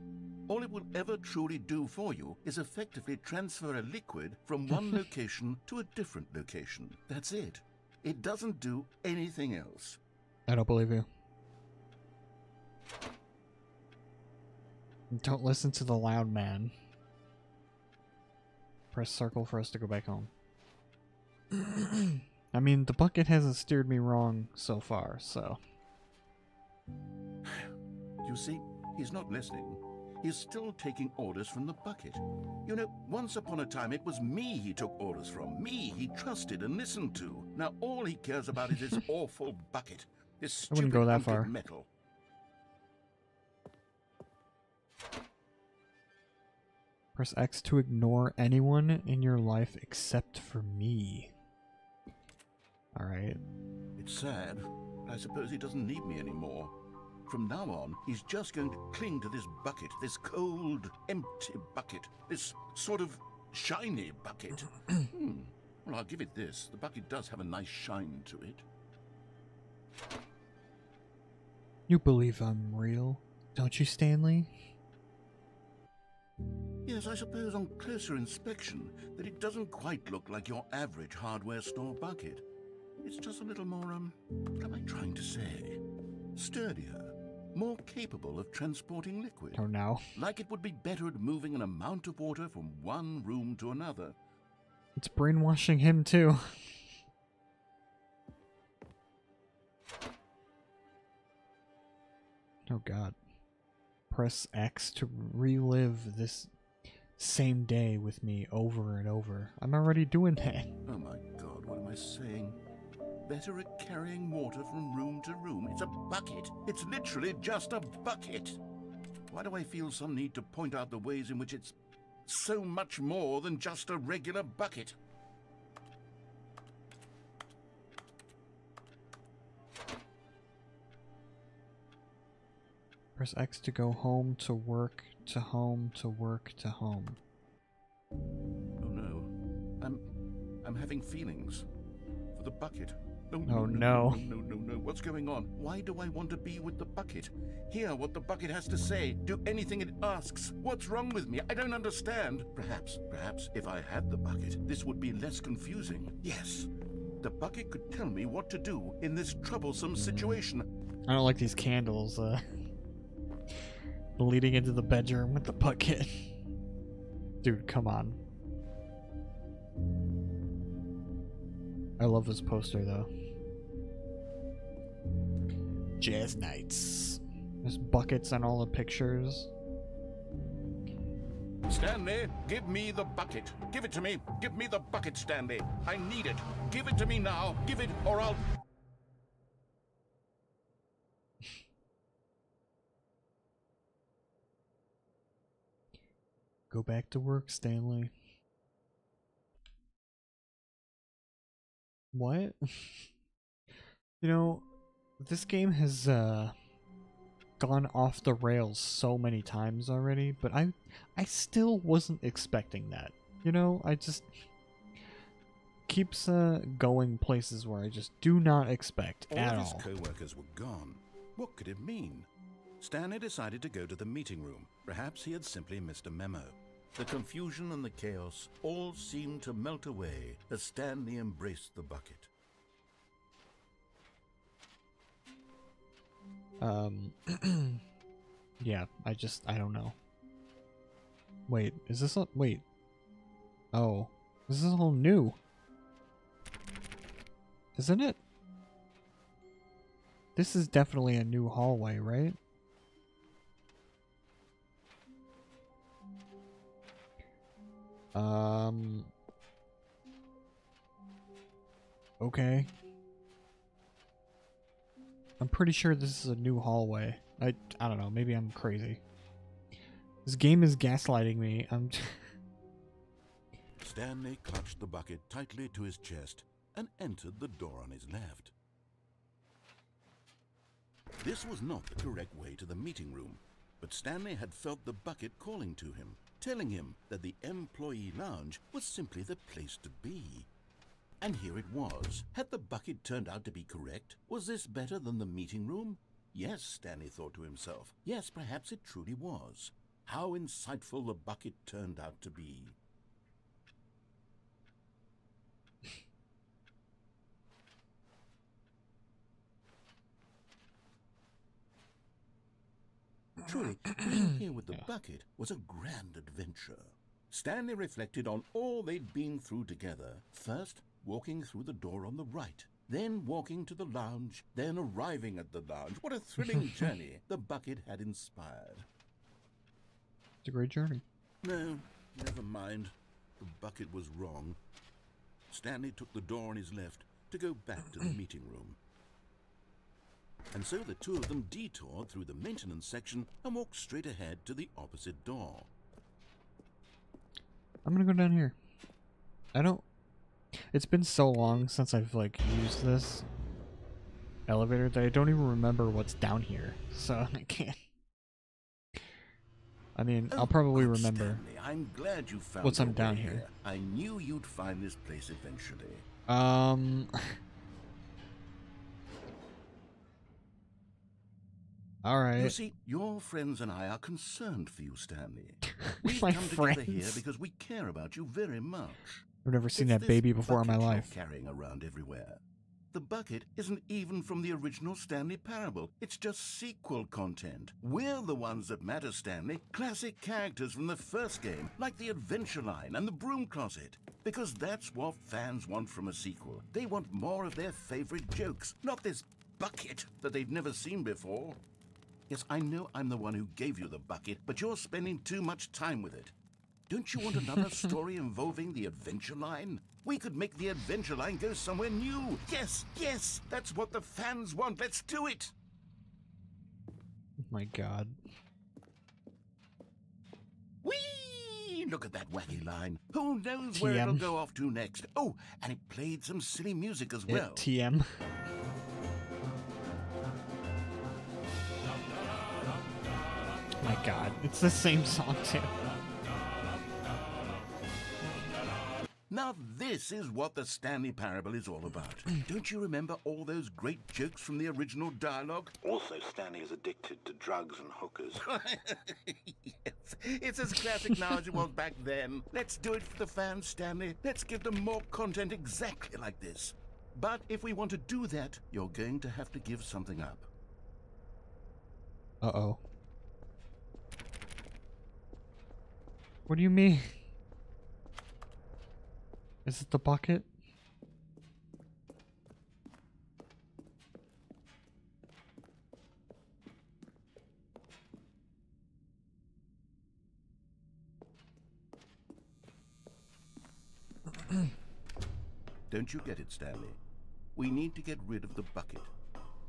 All it will ever truly do for you is effectively transfer a liquid from one location to a different location. That's it. It doesn't do anything else. I don't believe you. Don't listen to the loud man. Press circle for us to go back home. I mean, the bucket hasn't steered me wrong so far, so... You see, he's not listening. He's still taking orders from the bucket. You know, once upon a time it was me he took orders from. Me he trusted and listened to. Now all he cares about is this awful bucket. This I wouldn't stupid go that hunk far. of metal. Press X to ignore anyone in your life except for me. Alright. It's sad, but I suppose he doesn't need me anymore. From now on, he's just going to cling to this bucket, this cold, empty bucket, this sort of shiny bucket. Well, I'll give it this. The bucket does have a nice shine to it. You believe I'm real, don't you, Stanley? Yes, I suppose on closer inspection that it doesn't quite look like your average hardware store bucket. It's just a little more, what am I trying to say? Sturdier, more capable of transporting liquid. Oh no. Like it would be better at moving an amount of water from one room to another. It's brainwashing him too. Oh god. Press X to relive this same day with me over and over. I'm already doing that. Oh my god, what am I saying? Better at carrying water from room to room. It's a bucket. It's literally just a bucket. Why do I feel some need to point out the ways in which it's so much more than just a regular bucket? Press X to go home to work to home to work to home. Oh no. I'm having feelings for the bucket. Oh No. no. What's going on? Why do I want to be with the bucket? Hear what the bucket has to say. Do anything it asks. What's wrong with me? I don't understand. Perhaps if I had the bucket, this would be less confusing. Yes. The bucket could tell me what to do in this troublesome situation. I don't like these candles, leading into the bedroom with the bucket. Dude, come on. I love this poster though. Jazz nights. There's buckets on all the pictures. Stanley, give me the bucket. Give it to me. Give me the bucket, Stanley. I need it. Give it to me now. Give it or I'll... Go back to work, Stanley. What? You know, this game has gone off the rails so many times already, but I still wasn't expecting that. You know, I just keeps going places where I just do not expect at All of his all. co-workers were gone. What could it mean? Stanley decided to go to the meeting room. Perhaps he had simply missed a memo. The confusion and the chaos all seemed to melt away as Stanley embraced the bucket. Yeah, I don't know. Wait, is this a, wait. Oh, this is all new. Isn't it? This is definitely a new hallway, right? Okay. I'm pretty sure this is a new hallway. I don't know, maybe I'm crazy. This game is gaslighting me. Stanley clutched the bucket tightly to his chest and entered the door on his left. This was not the correct way to the meeting room, but Stanley had felt the bucket calling to him, telling him that the employee lounge was simply the place to be. And here it was. Had the bucket turned out to be correct? Was this better than the meeting room? Yes, Stanley thought to himself. Yes, perhaps it truly was. How insightful the bucket turned out to be. Truly, being here with the bucket was a grand adventure. Stanley reflected on all they'd been through together. First, walking through the door on the right, then walking to the lounge, then arriving at the lounge. What a thrilling journey the bucket had inspired. It's a great journey. No, never mind. The bucket was wrong. Stanley took the door on his left to go back to the meeting room. And so the two of them detoured through the maintenance section and walked straight ahead to the opposite door. I'm gonna go down here. It's been so long since I've like used this elevator that I don't even remember what's down here. So I can't. I mean, I'll probably good remember Stanley, I'm glad you found once I'm your down way here. I knew you'd find this place eventually. All right. You see, your friends and I are concerned for you, Stanley. We've My come together here friends? because we care about you very much. I've never seen It's that this baby before in my bucket you're life. carrying around everywhere. The bucket isn't even from the original Stanley Parable. It's just sequel content. We're the ones that matter, Stanley. Classic characters from the first game, like the Adventure Line and the Broom Closet. Because that's what fans want from a sequel. They want more of their favorite jokes, not this bucket that they've never seen before. Yes, I know I'm the one who gave you the bucket, but you're spending too much time with it. Don't you want another story involving the Adventure Line? We could make the Adventure Line go somewhere new. Yes, yes, that's what the fans want. Let's do it. Oh my god. Whee! Look at that wacky line. Who knows where it'll TM. go off to next? Oh, and it played some silly music as well. TM. My god, it's the same song too. Now this is what the Stanley Parable is all about. Don't you remember all those great jokes from the original dialogue? Also, Stanley is addicted to drugs and hookers. Yes, it's as classic now as it was back then. Let's do it for the fans, Stanley. Let's give them more content exactly like this. But if we want to do that, you're going to have to give something up. Uh-oh. What do you mean? Is it the bucket? Don't you get it, Stanley? We need to get rid of the bucket.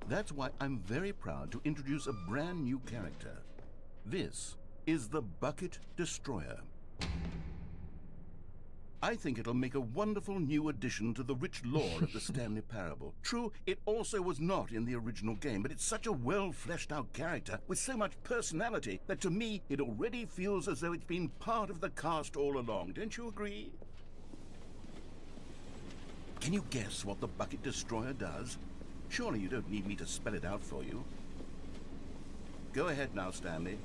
That's why I'm very proud to introduce a brand new character. This is the Bucket Destroyer. I think it'll make a wonderful new addition to the rich lore of the Stanley Parable. True, it also was not in the original game, but it's such a well-fleshed-out character with so much personality that to me, it already feels as though it's been part of the cast all along. Don't you agree? Can you guess what the Bucket Destroyer does? Surely you don't need me to spell it out for you. Go ahead now, Stanley.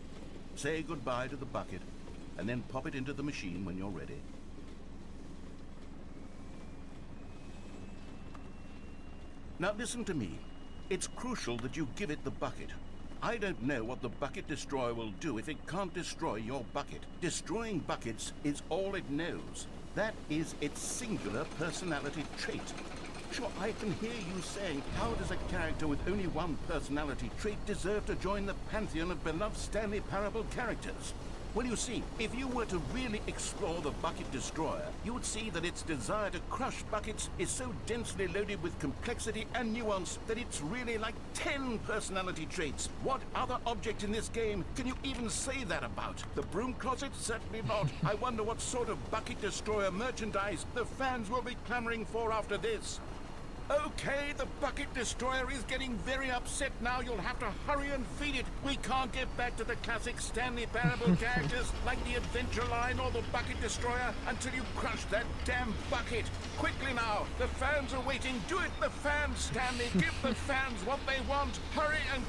Say goodbye to the bucket. and then pop it into the machine when you're ready. Now listen to me. It's crucial that you give it the bucket. I don't know what the bucket destroyer will do if it can't destroy your bucket. Destroying buckets is all it knows. That is its singular personality trait. Sure, I can hear you saying, how does a character with only one personality trait deserve to join the pantheon of beloved Stanley Parable characters? Well, you see, if you were to really explore the Bucket Destroyer, you would see that its desire to crush buckets is so densely loaded with complexity and nuance that it's really like 10 personality traits. What other object in this game can you even say that about? The broom closet? Certainly not. I wonder what sort of Bucket Destroyer merchandise the fans will be clamoring for after this. Okay, the Bucket Destroyer is getting very upset now. You'll have to hurry and feed it. We can't get back to the classic Stanley Parable characters like the Adventure Line or the Bucket Destroyer until you crush that damn bucket. Quickly now, the fans are waiting. Do it, the fans, Stanley. Give the fans what they want. Hurry and...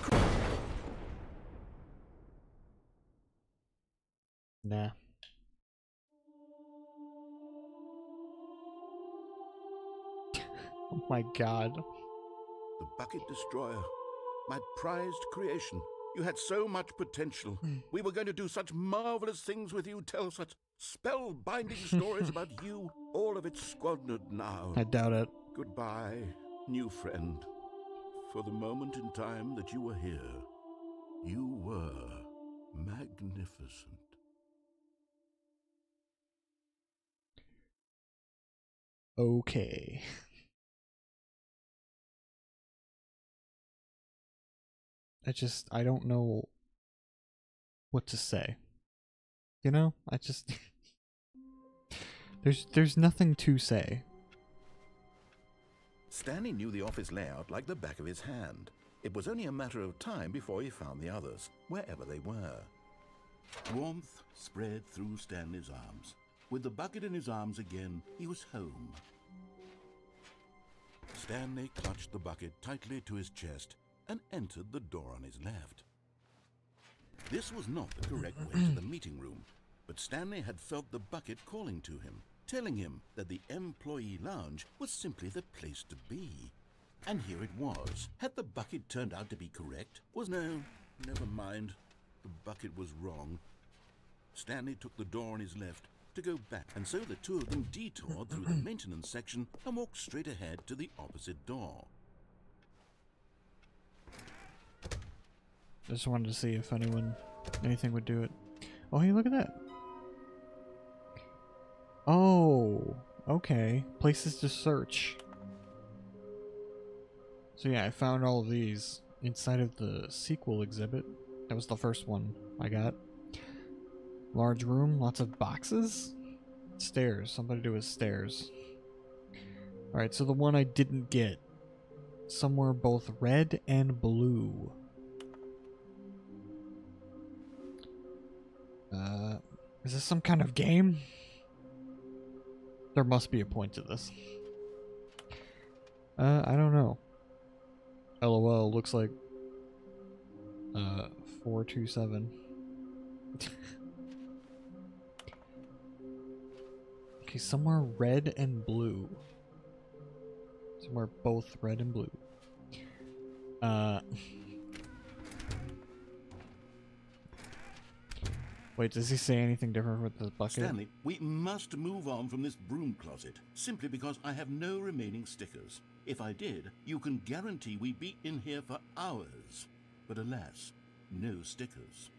Nah. Oh my god. The Bucket Destroyer. My prized creation. You had so much potential. We were going to do such marvelous things with you, tell such spellbinding stories about you. All of it squandered now. I doubt it. Goodbye, new friend. For the moment in time that you were here, you were magnificent. Okay. I don't know what to say. You know? There's nothing to say. Stanley knew the office layout like the back of his hand. It was only a matter of time before he found the others, wherever they were. Warmth spread through Stanley's arms. With the bucket in his arms again, he was home. Stanley clutched the bucket tightly to his chest and entered the door on his left. This was not the correct way to the meeting room, but Stanley had felt the bucket calling to him, telling him that the employee lounge was simply the place to be. And here it was. Had the bucket turned out to be correct? No, never mind. The bucket was wrong. Stanley took the door on his left to go back, and so the two of them detoured through the maintenance section and walked straight ahead to the opposite door. I just wanted to see if anything would do it. Oh, hey, look at that. Oh, okay. Places to search. So yeah, I found all of these inside of the sequel exhibit. That was the first one I got. Large room, lots of boxes. Stairs, something to do with stairs. Alright, so the one I didn't get. Somewhere both red and blue. Is this some kind of game? There must be a point to this. I don't know. LOL, looks like 427. Okay, somewhere red and blue. Somewhere both red and blue. Wait, does he say anything different with the bucket? Stanley, we must move on from this broom closet, simply because I have no remaining stickers. If I did, you can guarantee we'd be in here for hours. But alas, no stickers.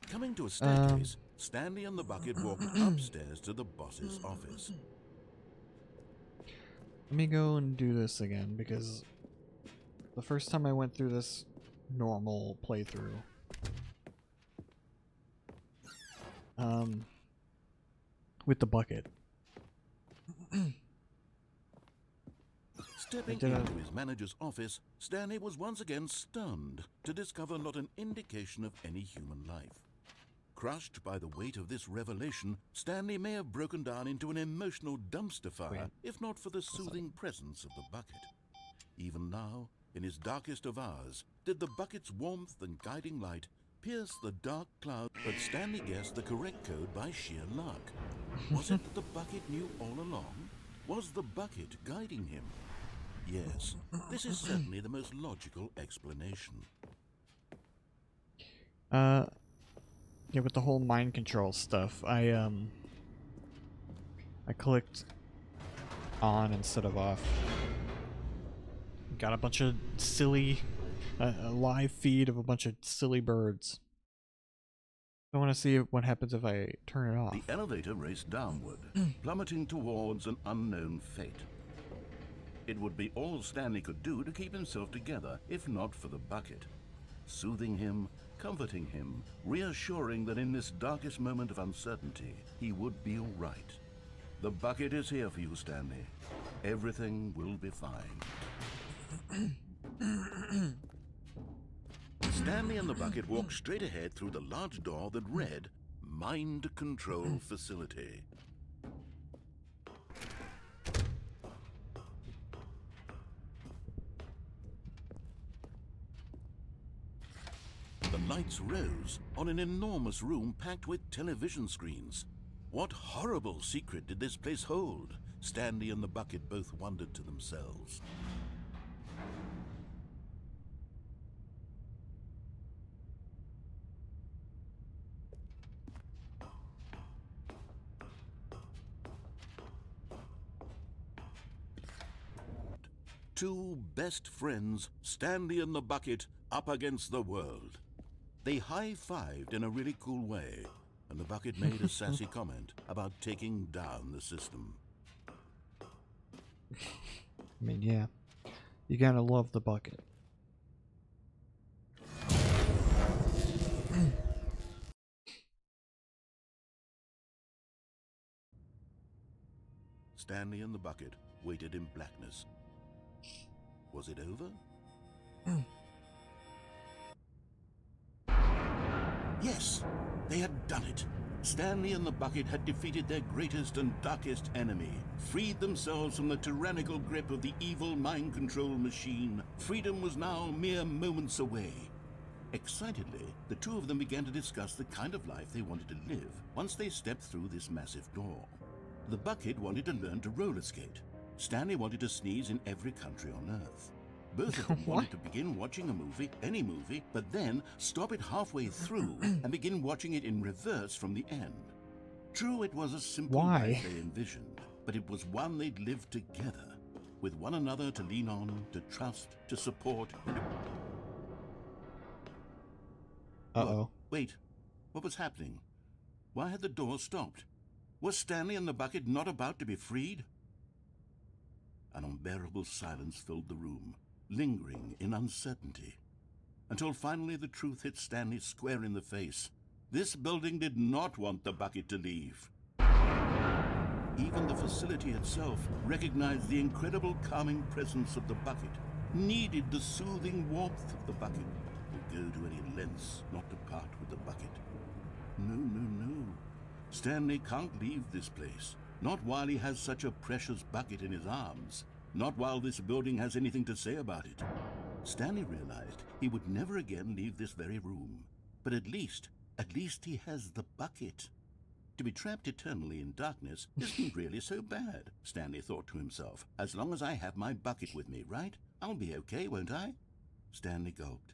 Coming to a staircase, Stanley and the bucket walked upstairs to the boss's office. Let me go and do this again, because the first time I went through this normal playthrough, with the bucket. Stepping into his manager's office, Stanley was once again stunned to discover not an indication of any human life. Crushed by the weight of this revelation, Stanley may have broken down into an emotional dumpster fire, if not for the soothing presence of the bucket. Even now, in his darkest of hours, did the bucket's warmth and guiding light pierce the dark cloud, but Stanley guessed the correct code by sheer luck. Was it that the bucket knew all along? Was the bucket guiding him? Yes, this is certainly the most logical explanation. Yeah, with the whole mind control stuff, I clicked on instead of off. Got a bunch of silly, a live feed of a bunch of silly birds. I want to see what happens if I turn it off. The elevator raced downward, plummeting towards an unknown fate. It would be all Stanley could do to keep himself together, if not for the bucket. Soothing him, comforting him, reassuring that in this darkest moment of uncertainty, he would be all right. The bucket is here for you, Stanley. Everything will be fine. Stanley and the bucket walked straight ahead through the large door that read, Mind Control Facility. The lights rose on an enormous room packed with television screens. What horrible secret did this place hold? Stanley and the bucket both wondered to themselves. Two best friends, Stanley and the bucket, up against the world. They high-fived in a really cool way, and the bucket made a sassy comment about taking down the system. I mean, yeah. You gotta love the bucket. Stanley and the bucket waited in blackness. Was it over? Yes, they had done it. Stanley and the bucket had defeated their greatest and darkest enemy, freed themselves from the tyrannical grip of the evil mind control machine. Freedom was now mere moments away. Excitedly, the two of them began to discuss the kind of life they wanted to live once they stepped through this massive door. The bucket wanted to learn to roller skate. Stanley wanted to sneeze in every country on Earth. Both of them wanted to begin watching a movie, any movie, but then stop it halfway through and begin watching it in reverse from the end. True, it was a simple life they envisioned, but it was one they'd lived together, with one another to lean on, to trust, to support. Uh-oh. Wait, what was happening? Why had the door stopped? Was Stanley and the bucket not about to be freed? An unbearable silence filled the room, lingering in uncertainty, until finally the truth hit Stanley square in the face. This building did not want the bucket to leave. Even the facility itself recognized the incredible calming presence of the bucket, needed the soothing warmth of the bucket, would go to any lengths not to part with the bucket. No, no, no. Stanley can't leave this place. Not while he has such a precious bucket in his arms. Not while this building has anything to say about it. Stanley realized he would never again leave this very room. But at least he has the bucket. To be trapped eternally in darkness isn't really so bad, Stanley thought to himself. As long as I have my bucket with me, right? I'll be okay, won't I? Stanley gulped.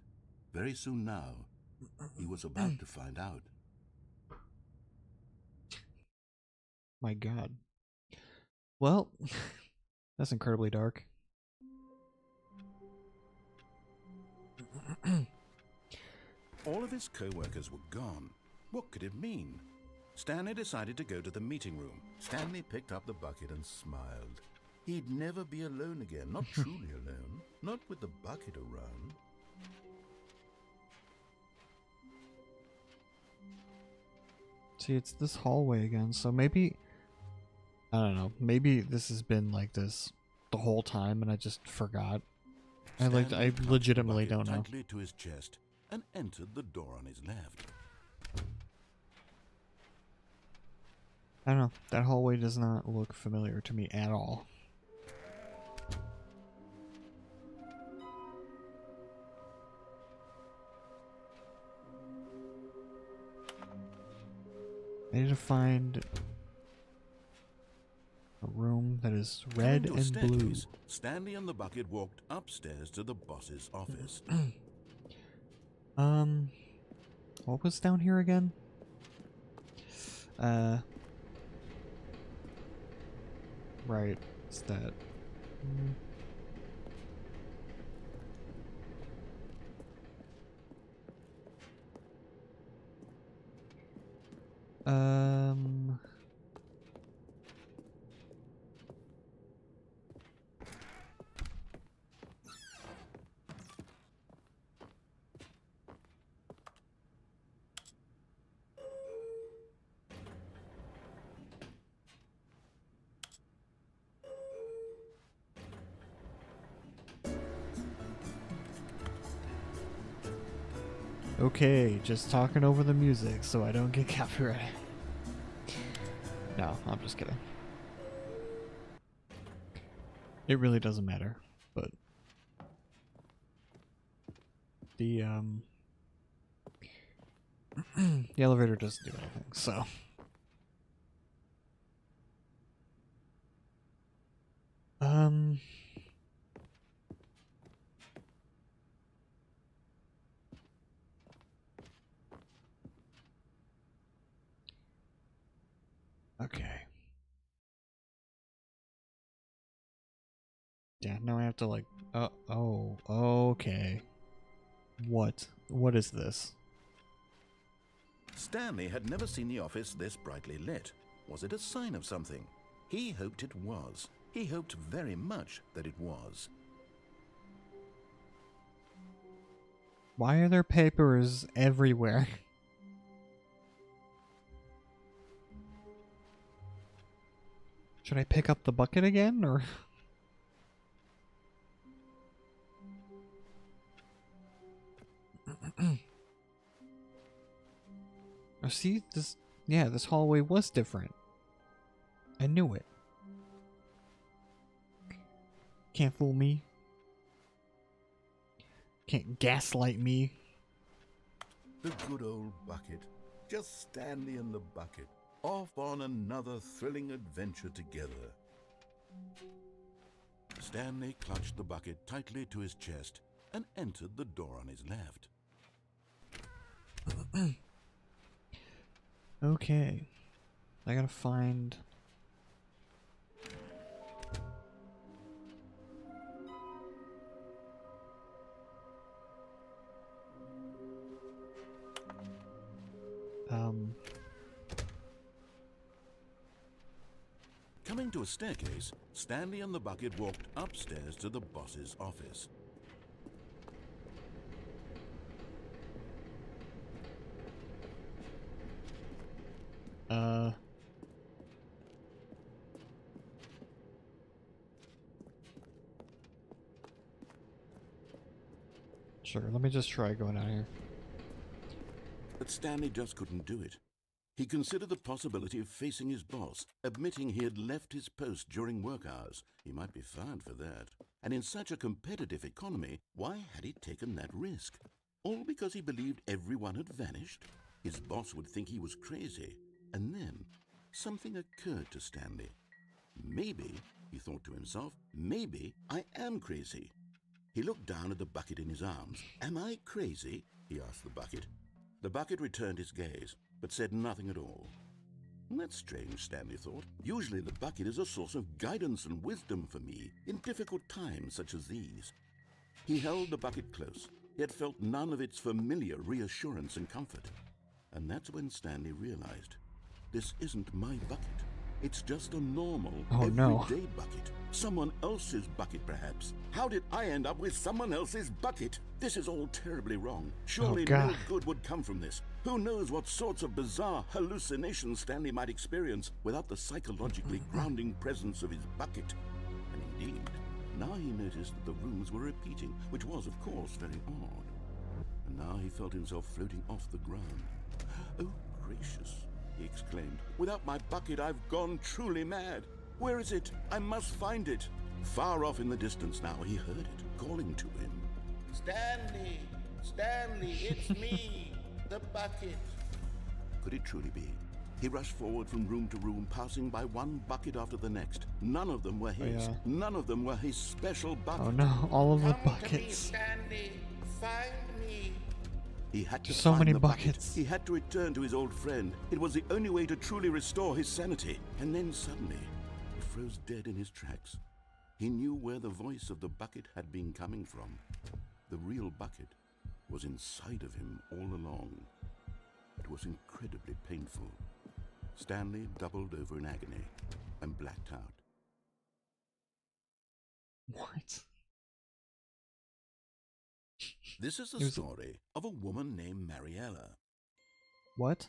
Very soon now, he was about to find out. My God. Well, that's incredibly dark. All of his co-workers were gone. What could it mean? Stanley decided to go to the meeting room. Stanley picked up the bucket and smiled. He'd never be alone again, not truly alone, not with the bucket around. See, it's this hallway again, so maybe... I don't know. Maybe this has been like this the whole time and I just forgot. I legitimately don't know. Tightly to his chest and entered the door on his left. I don't know. That hallway does not look familiar to me at all. I need to find a room that is red and blue. Stanley and the bucket walked upstairs to the boss's office. What was down here again? Right, it's that. Okay, just talking over the music so I don't get copyrighted. No, I'm just kidding. It really doesn't matter, but the the elevator doesn't do anything, so okay. Yeah, now I have to like oh, okay. What is this? Stanley had never seen the office this brightly lit. Was it a sign of something? He hoped it was. He hoped very much that it was. Why are there papers everywhere? Should I pick up the bucket again, or? Oh, see, this hallway was different. I knew it. Can't fool me. Can't gaslight me. The good old bucket. Just Stanley and the bucket. Off on another thrilling adventure together. Stanley clutched the bucket tightly to his chest and entered the door on his left. Okay. I gotta find... Coming to a staircase, Stanley and the bucket walked upstairs to the boss's office. Sure, let me just try going out here. But Stanley just couldn't do it. He considered the possibility of facing his boss, admitting he had left his post during work hours. He might be fired for that. And in such a competitive economy, why had he taken that risk? All because he believed everyone had vanished? His boss would think he was crazy. And then, something occurred to Stanley. Maybe, he thought to himself, maybe I am crazy. He looked down at the bucket in his arms. Am I crazy? He asked the bucket. The bucket returned his gaze, but said nothing at all. That's strange, Stanley thought. Usually the bucket is a source of guidance and wisdom for me in difficult times such as these. He held the bucket close, yet felt none of its familiar reassurance and comfort. And that's when Stanley realized, this isn't my bucket. It's just a normal, everyday bucket. Someone else's bucket, perhaps. How did I end up with someone else's bucket? This is all terribly wrong. Surely no good would come from this. Who knows what sorts of bizarre hallucinations Stanley might experience without the psychologically grounding presence of his bucket. And indeed, now he noticed that the rooms were repeating, which was, of course, very odd. And now he felt himself floating off the ground. Oh, gracious, he exclaimed. Without my bucket, I've gone truly mad. Where is it? I must find it. Far off in the distance now, he heard it, calling to him. Stanley! Stanley, it's me, the bucket. Could it truly be? He rushed forward from room to room, passing by one bucket after the next. None of them were his. yeah. None of them were his special bucket. Oh no, all of the Come to me, buckets. Stanley. Find me. He had to There's so find many the bucket. buckets. He had to return to his old friend. It was the only way to truly restore his sanity. And then suddenly, he froze dead in his tracks. He knew where the voice of the bucket had been coming from. The real bucket was inside of him all along. It was incredibly painful. Stanley doubled over in agony and blacked out. What? This is the It was- story of a woman named Mariella. What?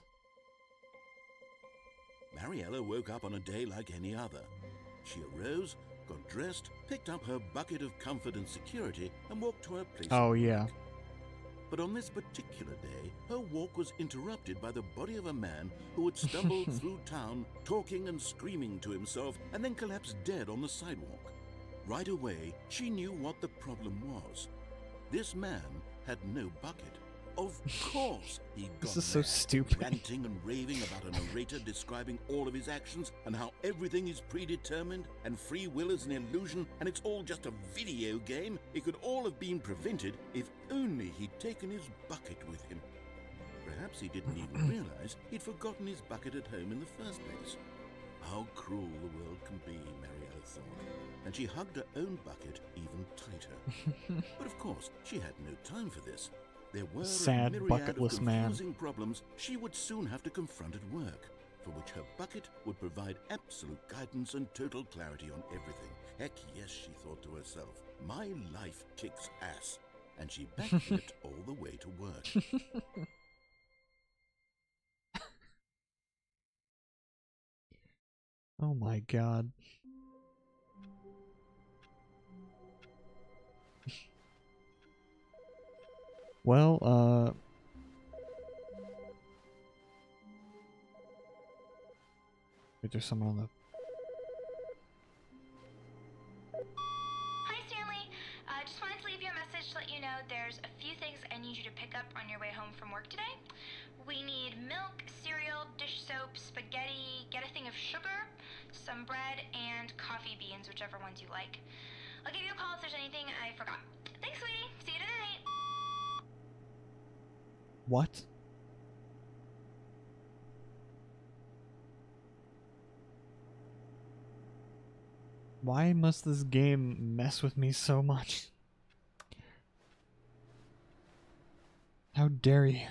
Mariella woke up on a day like any other. She arose, got dressed, picked up her bucket of comfort and security, and walked to her place Oh, of yeah. work. But on this particular day, her walk was interrupted by the body of a man who had stumbled through town, talking and screaming to himself, and then collapsed dead on the sidewalk. Right away, she knew what the problem was. This man had no bucket. Of course, he got This is so mad, stupid. ranting and raving about a narrator describing all of his actions and how everything is predetermined and free will is an illusion and it's all just a video game. It could all have been prevented if only he'd taken his bucket with him. Perhaps he didn't even realize he'd forgotten his bucket at home in the first place. How cruel the world can be, Mariella thought, and she hugged her own bucket even tighter. But of course, she had no time for this. There were Sad a myriad bucketless of man. confusing problems she would soon have to confront at work, for which her bucket would provide absolute guidance and total clarity on everything. Heck yes, she thought to herself, my life kicks ass. And she backflipped all the way to work. Oh my god. Well, wait, there's someone on the... Hi, Stanley. Just wanted to leave you a message to let you know there's a few things I need you to pick up on your way home from work today. We need milk, cereal, dish soap, spaghetti, get a thing of sugar, some bread, and coffee beans, whichever ones you like. I'll give you a call if there's anything I forgot. Thanks, sweetie. See you tonight. What? Why must this game mess with me so much? How dare you?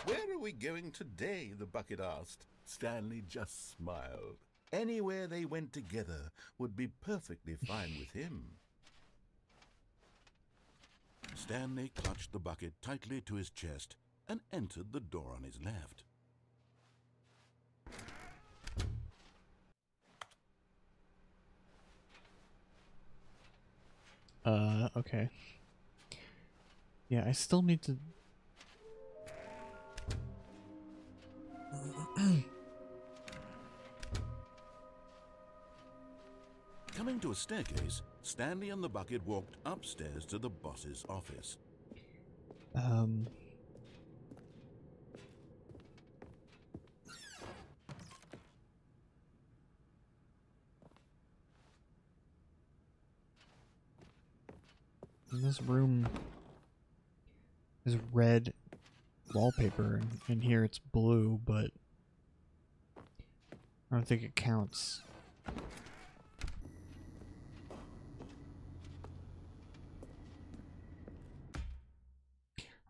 Where are we going today? The bucket asked. Stanley just smiled. Anywhere they went together would be perfectly fine with him. Stanley clutched the bucket tightly to his chest and entered the door on his left. Okay. Yeah, I still need to... Coming to a staircase, Stanley and the bucket walked upstairs to the boss's office. This room is red wallpaper, and in here it's blue, but I don't think it counts.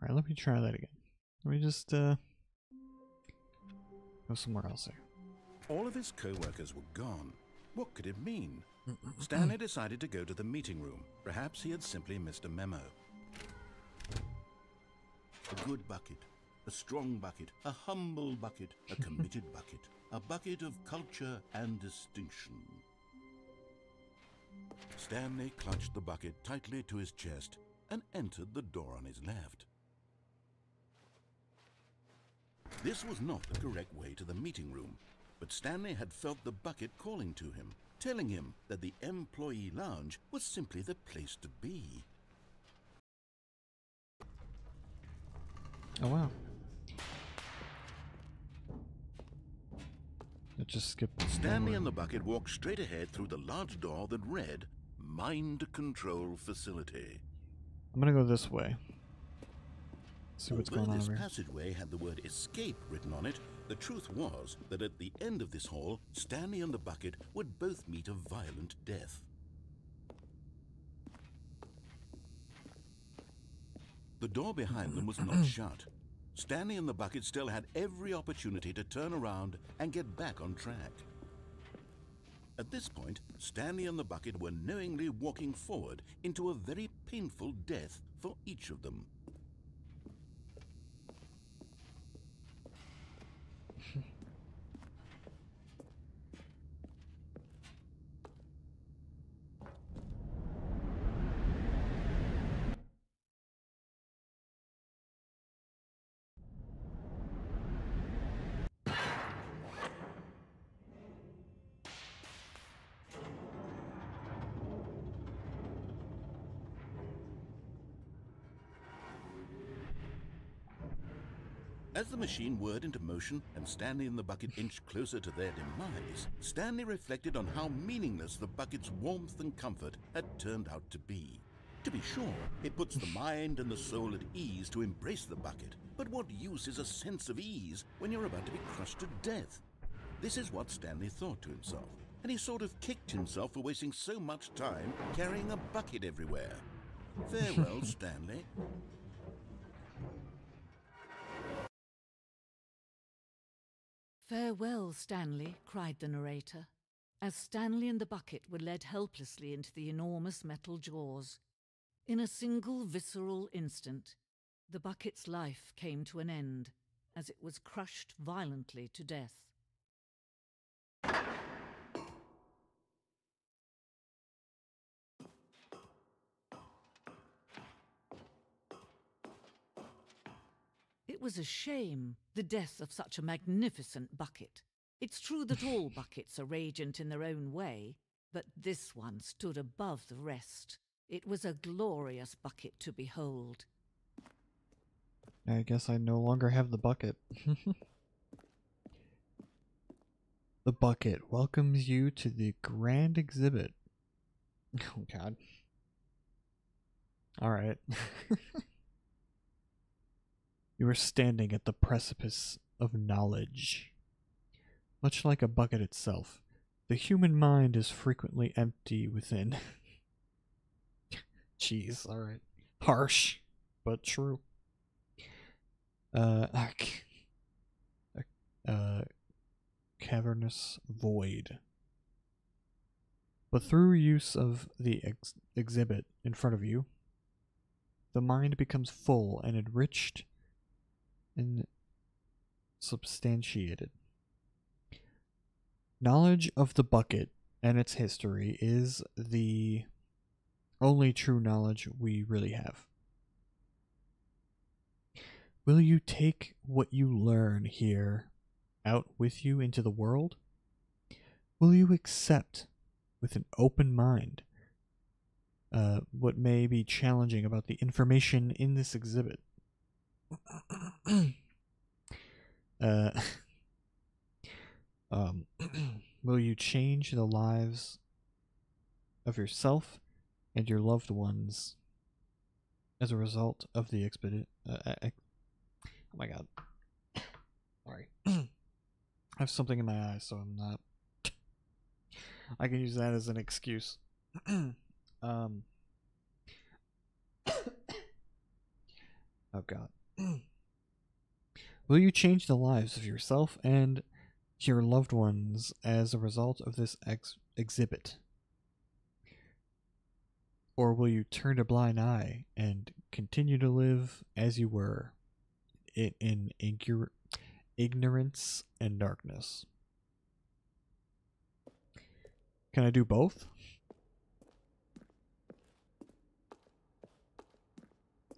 Alright, let me try that again. Let me just go somewhere else there. All of his co-workers were gone. What could it mean? Stanley decided to go to the meeting room. Perhaps he had simply missed a memo. A good bucket, a strong bucket, a humble bucket, a committed bucket, a bucket of culture and distinction. Stanley clutched the bucket tightly to his chest and entered the door on his left. This was not the correct way to the meeting room. but Stanley had felt the bucket calling to him, telling him that the employee lounge was simply the place to be. Oh wow. It just skipped. Stanley and the bucket walked straight ahead through the large door that read, Mind Control Facility. I'm gonna go this way. See what's going on This over here. passageway had the word escape written on it, the truth was that at the end of this hall, Stanley and the bucket would both meet a violent death. The door behind them was not shut. Stanley and the bucket still had every opportunity to turn around and get back on track. At this point, Stanley and the bucket were knowingly walking forward into a very painful death for each of them. As the machine whirred into motion and Stanley and the bucket inched closer to their demise, Stanley reflected on how meaningless the bucket's warmth and comfort had turned out to be. To be sure, it puts the mind and the soul at ease to embrace the bucket, but what use is a sense of ease when you're about to be crushed to death? This is what Stanley thought to himself, and he sort of kicked himself for wasting so much time carrying a bucket everywhere. Farewell, Stanley. "Farewell, Stanley," cried the narrator, as Stanley and the bucket were led helplessly into the enormous metal jaws. In a single visceral instant, the bucket's life came to an end, as it was crushed violently to death. It was a shame, the death of such a magnificent bucket. It's true that all buckets are radiant in their own way, but this one stood above the rest. It was a glorious bucket to behold. I guess I no longer have the bucket. The bucket welcomes you to the grand exhibit. Oh god. Alright. You are standing at the precipice of knowledge. Much like a bucket itself, the human mind is frequently empty within. Jeez, alright. Harsh, but true. Cavernous void. But through use of the exhibit in front of you, the mind becomes full and enriched and substantiated. Knowledge of the bucket and its history is the only true knowledge we really have. Will you take what you learn here out with you into the world? Will you accept with an open mind what may be challenging about the information in this exhibit? Will you change the lives of yourself and your loved ones as a result of the expedit? Oh my god. Sorry. I have something in my eye, so I'm not. I can use that as an excuse. Oh god. Will you change the lives of yourself and your loved ones as a result of this exhibit? Or will you turn a blind eye and continue to live as you were in ignorance and darkness? Can I do both?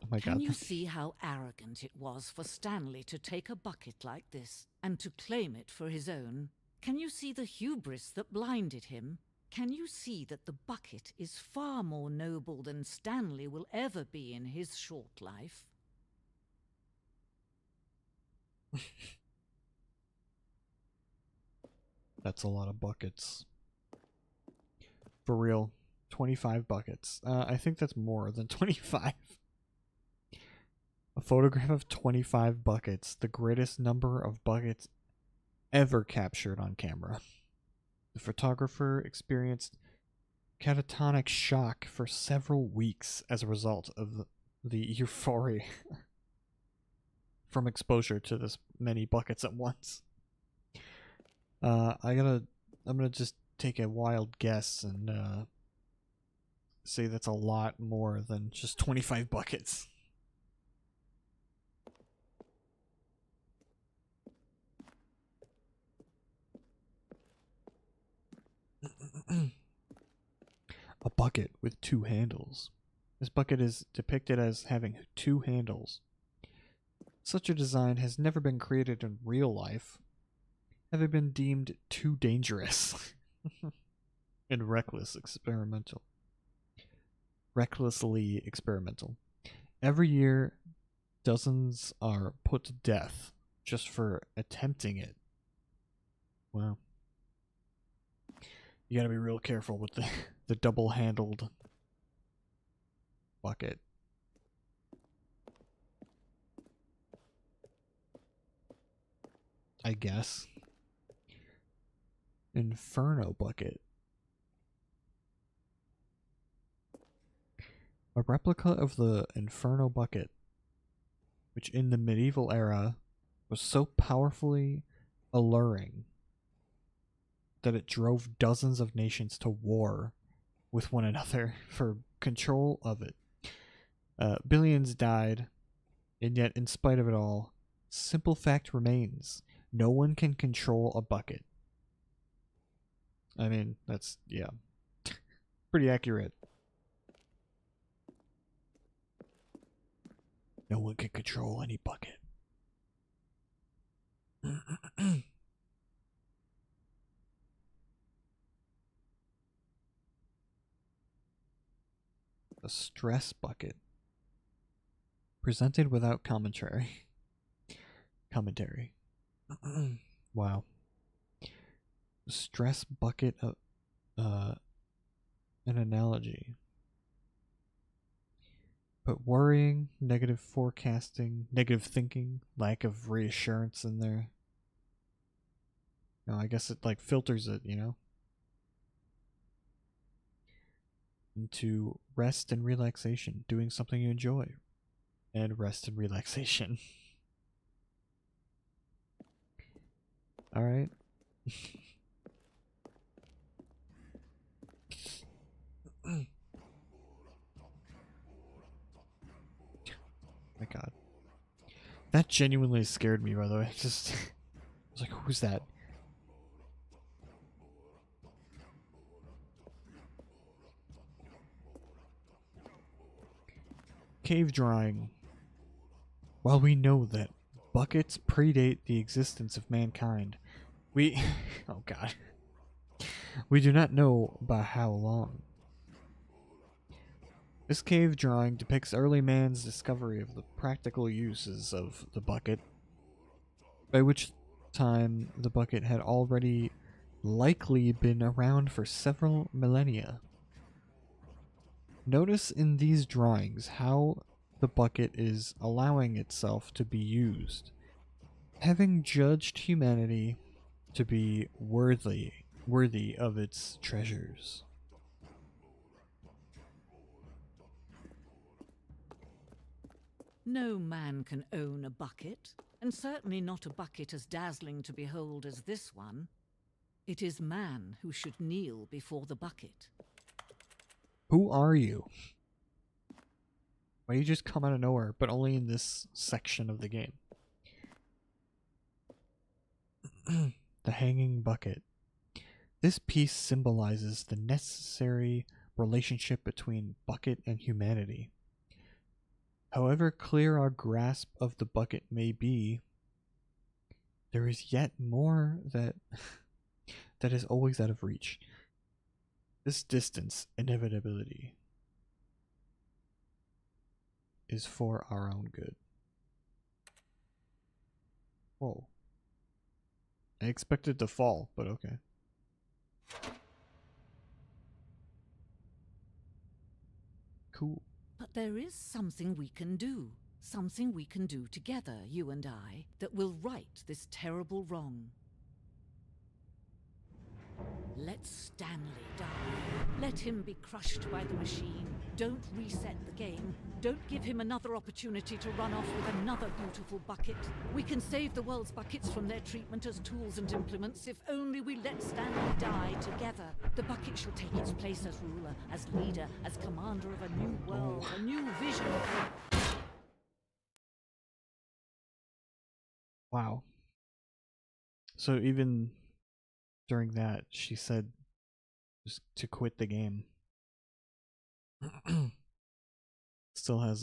Oh my god. Can you see how arrogant it was for Stanley to take a bucket like this and to claim it for his own? Can you see the hubris that blinded him? Can you see that the bucket is far more noble than Stanley will ever be in his short life? That's a lot of buckets. For real. 25 buckets. I think that's more than 25. A photograph of 25 buckets, the greatest number of buckets ever captured on camera. The photographer experienced catatonic shock for several weeks as a result of the euphoria from exposure to this many buckets at once. I'm gonna just take a wild guess and say that's a lot more than just 25 buckets. A bucket with two handles. This bucket is depicted as having two handles. Such a design has never been created in real life, having been deemed too dangerous and recklessly experimental. Every year, dozens are put to death just for attempting it. Wow. You gotta be real careful with the double-handled bucket. I guess. Inferno bucket. A replica of the Inferno bucket, which in the medieval era was so powerfully alluring that it drove dozens of nations to war with one another for control of it. Billions died, and yet in spite of it all, simple fact remains: no one can control a bucket. I mean, that's, yeah, pretty accurate. No one can control any bucket. A stress bucket. Presented without commentary. Wow. A stress bucket of an analogy. But worrying, negative forecasting, negative thinking, lack of reassurance in there. No, I guess it like filters it, you know? Into rest and relaxation, doing something you enjoy. And rest and relaxation. Alright. My god. That genuinely scared me, by the way. Just, I was like, who's that? Cave drawing. While we know that buckets predate the existence of mankind, we... oh god. We do not know by how long. This cave drawing depicts early man's discovery of the practical uses of the bucket, by which time the bucket had already likely been around for several millennia. Notice in these drawings how the bucket is allowing itself to be used, having judged humanity to be worthy of its treasures. No man can own a bucket, and certainly not a bucket as dazzling to behold as this one. It is man who should kneel before the bucket. Who are you? Why do you just come out of nowhere, but only in this section of the game? The hanging bucket. This piece symbolizes the necessary relationship between bucket and humanity. However clear our grasp of the bucket may be, there is yet more that that is always out of reach. This distance, inevitability, is for our own good. Whoa. I expected to fall, but okay. Cool. But there is something we can do. Something we can do together, you and I, that will right this terrible wrong. Let Stanley die. Let him be crushed by the machine. Don't reset the game. Don't give him another opportunity to run off with another beautiful bucket. We can save the world's buckets from their treatment as tools and implements if only we let Stanley die together. The bucket shall take its place as ruler, as leader, as commander of a new world, a new vision. Wow. So even during that, she said just to quit the game. Still has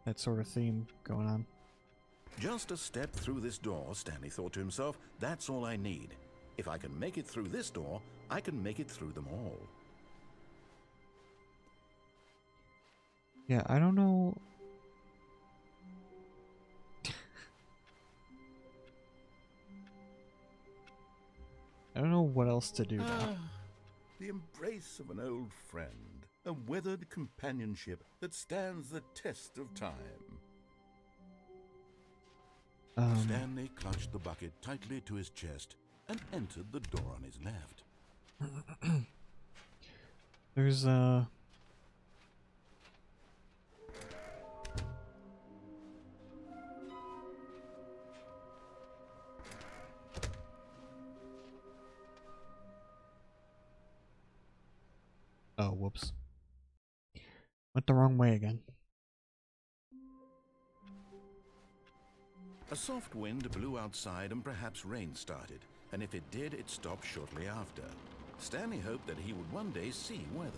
that sort of theme going on. Just a step through this door, Stanley thought to himself, that's all I need. If I can make it through this door, I can make it through them all. Yeah, I don't know. I don't know what else to do now. The embrace of an old friend, a weathered companionship that stands the test of time. Stanley clutched the bucket tightly to his chest and entered the door on his left. There's oh, whoops. Went the wrong way again. A soft wind blew outside and perhaps rain started, and if it did, it stopped shortly after. Stanley hoped that he would one day see weather.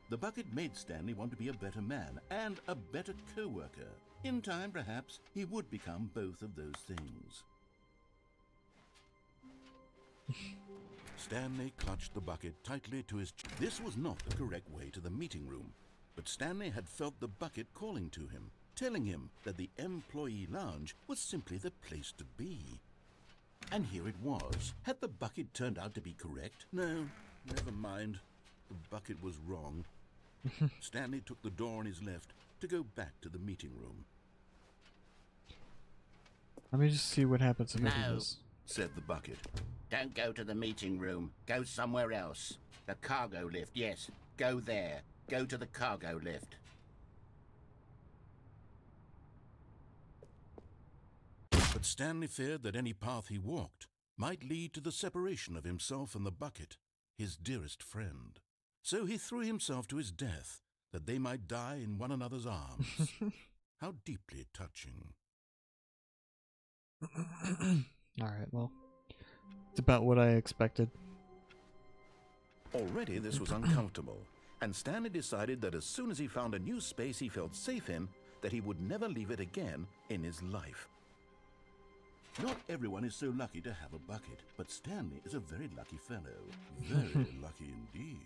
The bucket made Stanley want to be a better man and a better co-worker. In time, perhaps, he would become both of those things. Stanley clutched the bucket tightly to his chest. This was not the correct way to the meeting room, but Stanley had felt the bucket calling to him, telling him that the employee lounge was simply the place to be. And here it was. Had the bucket turned out to be correct? No, never mind. The bucket was wrong. Stanley took the door on his left to go back to the meeting room. Let me just see what happens if I do No, this. Said the bucket. don't go to the meeting room. Go somewhere else. The cargo lift, yes. Go there. Go to the cargo lift. But Stanley feared that any path he walked might lead to the separation of himself and the bucket, his dearest friend. So he threw himself to his death, that they might die in one another's arms. How deeply touching. Alright, well. It's about what I expected. Already this was uncomfortable, and Stanley decided that as soon as he found a new space he felt safe in, that he would never leave it again in his life. Not everyone is so lucky to have a bucket, but Stanley is a very lucky fellow. Very lucky indeed.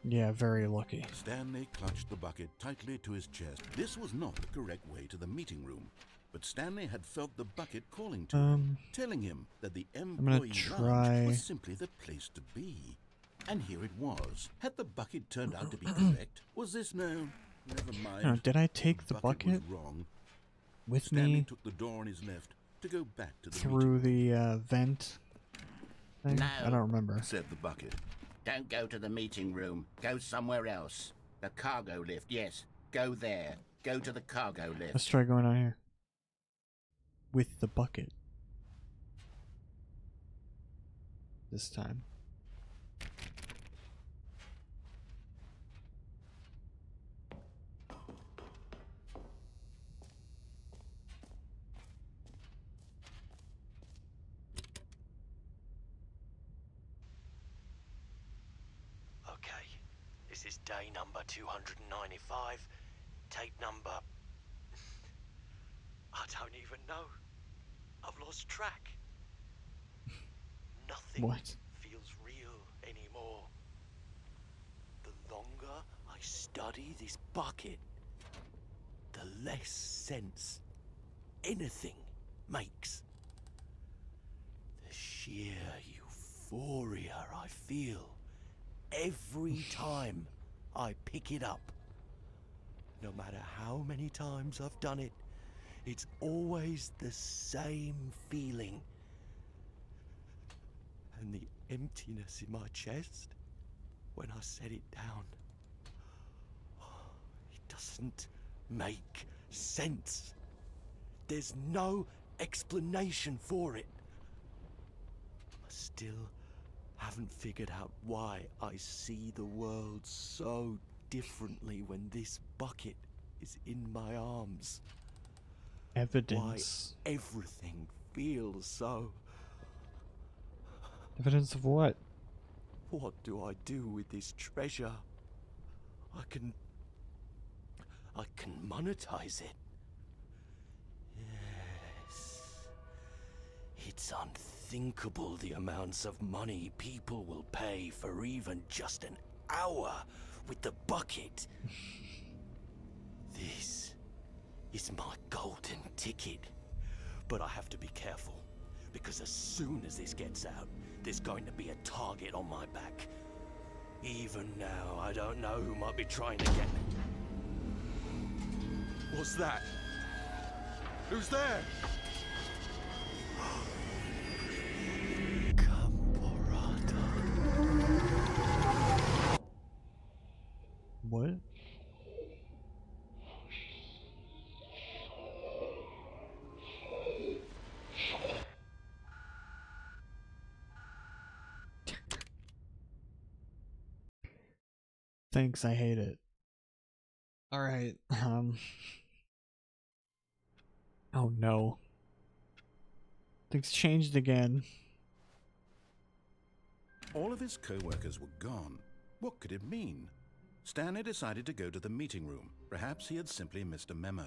Yeah, very lucky. Stanley clutched the bucket tightly to his chest. This was not the correct way to the meeting room, but Stanley had felt the bucket calling to him, telling him that the employee lounge was simply the place to be. And here it was. Had the bucket turned out to be correct? Was this no? Never mind. No, did I take the bucket was wrong. with Stanley me took the door on his left to go back to the through the vent thing? No. I don't remember. said the bucket. Don't go to the meeting room. Go somewhere else. The cargo lift, yes. Go there. Go to the cargo lift. Let's try going on here. With the bucket. This time. Okay. This is day number 295. Tape number... I don't even know. I've lost track. Nothing What? feels real anymore. The longer I study this bucket, the less sense anything makes. The sheer euphoria I feel every time I pick it up. No matter how many times I've done it, it's always the same feeling. And the emptiness in my chest when I set it down. It doesn't make sense. There's no explanation for it. I still haven't figured out why I see the world so differently when this bucket is in my arms. Evidence. Why everything feels so... Evidence of what? What do I do with this treasure? I can monetize it. Yes. It's unthinkable the amounts of money people will pay for even just an hour with the bucket. This is my golden ticket. But I have to be careful, because as soon as this gets out, there's going to be a target on my back. Even now, I don't know who might be trying to get me. What's that? Who's there? Camporata. What? Thanks, I hate it. Alright, oh no. Things changed again. All of his co-workers were gone. What could it mean? Stanley decided to go to the meeting room. Perhaps he had simply missed a memo.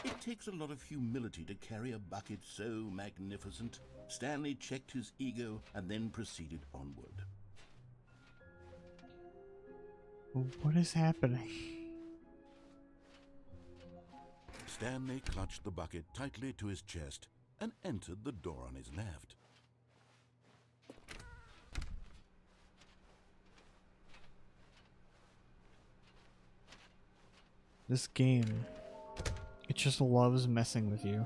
It takes a lot of humility to carry a bucket so magnificent. Stanley checked his ego and then proceeded onward. What is happening? Stanley clutched the bucket tightly to his chest and entered the door on his left. This game, it just loves messing with you.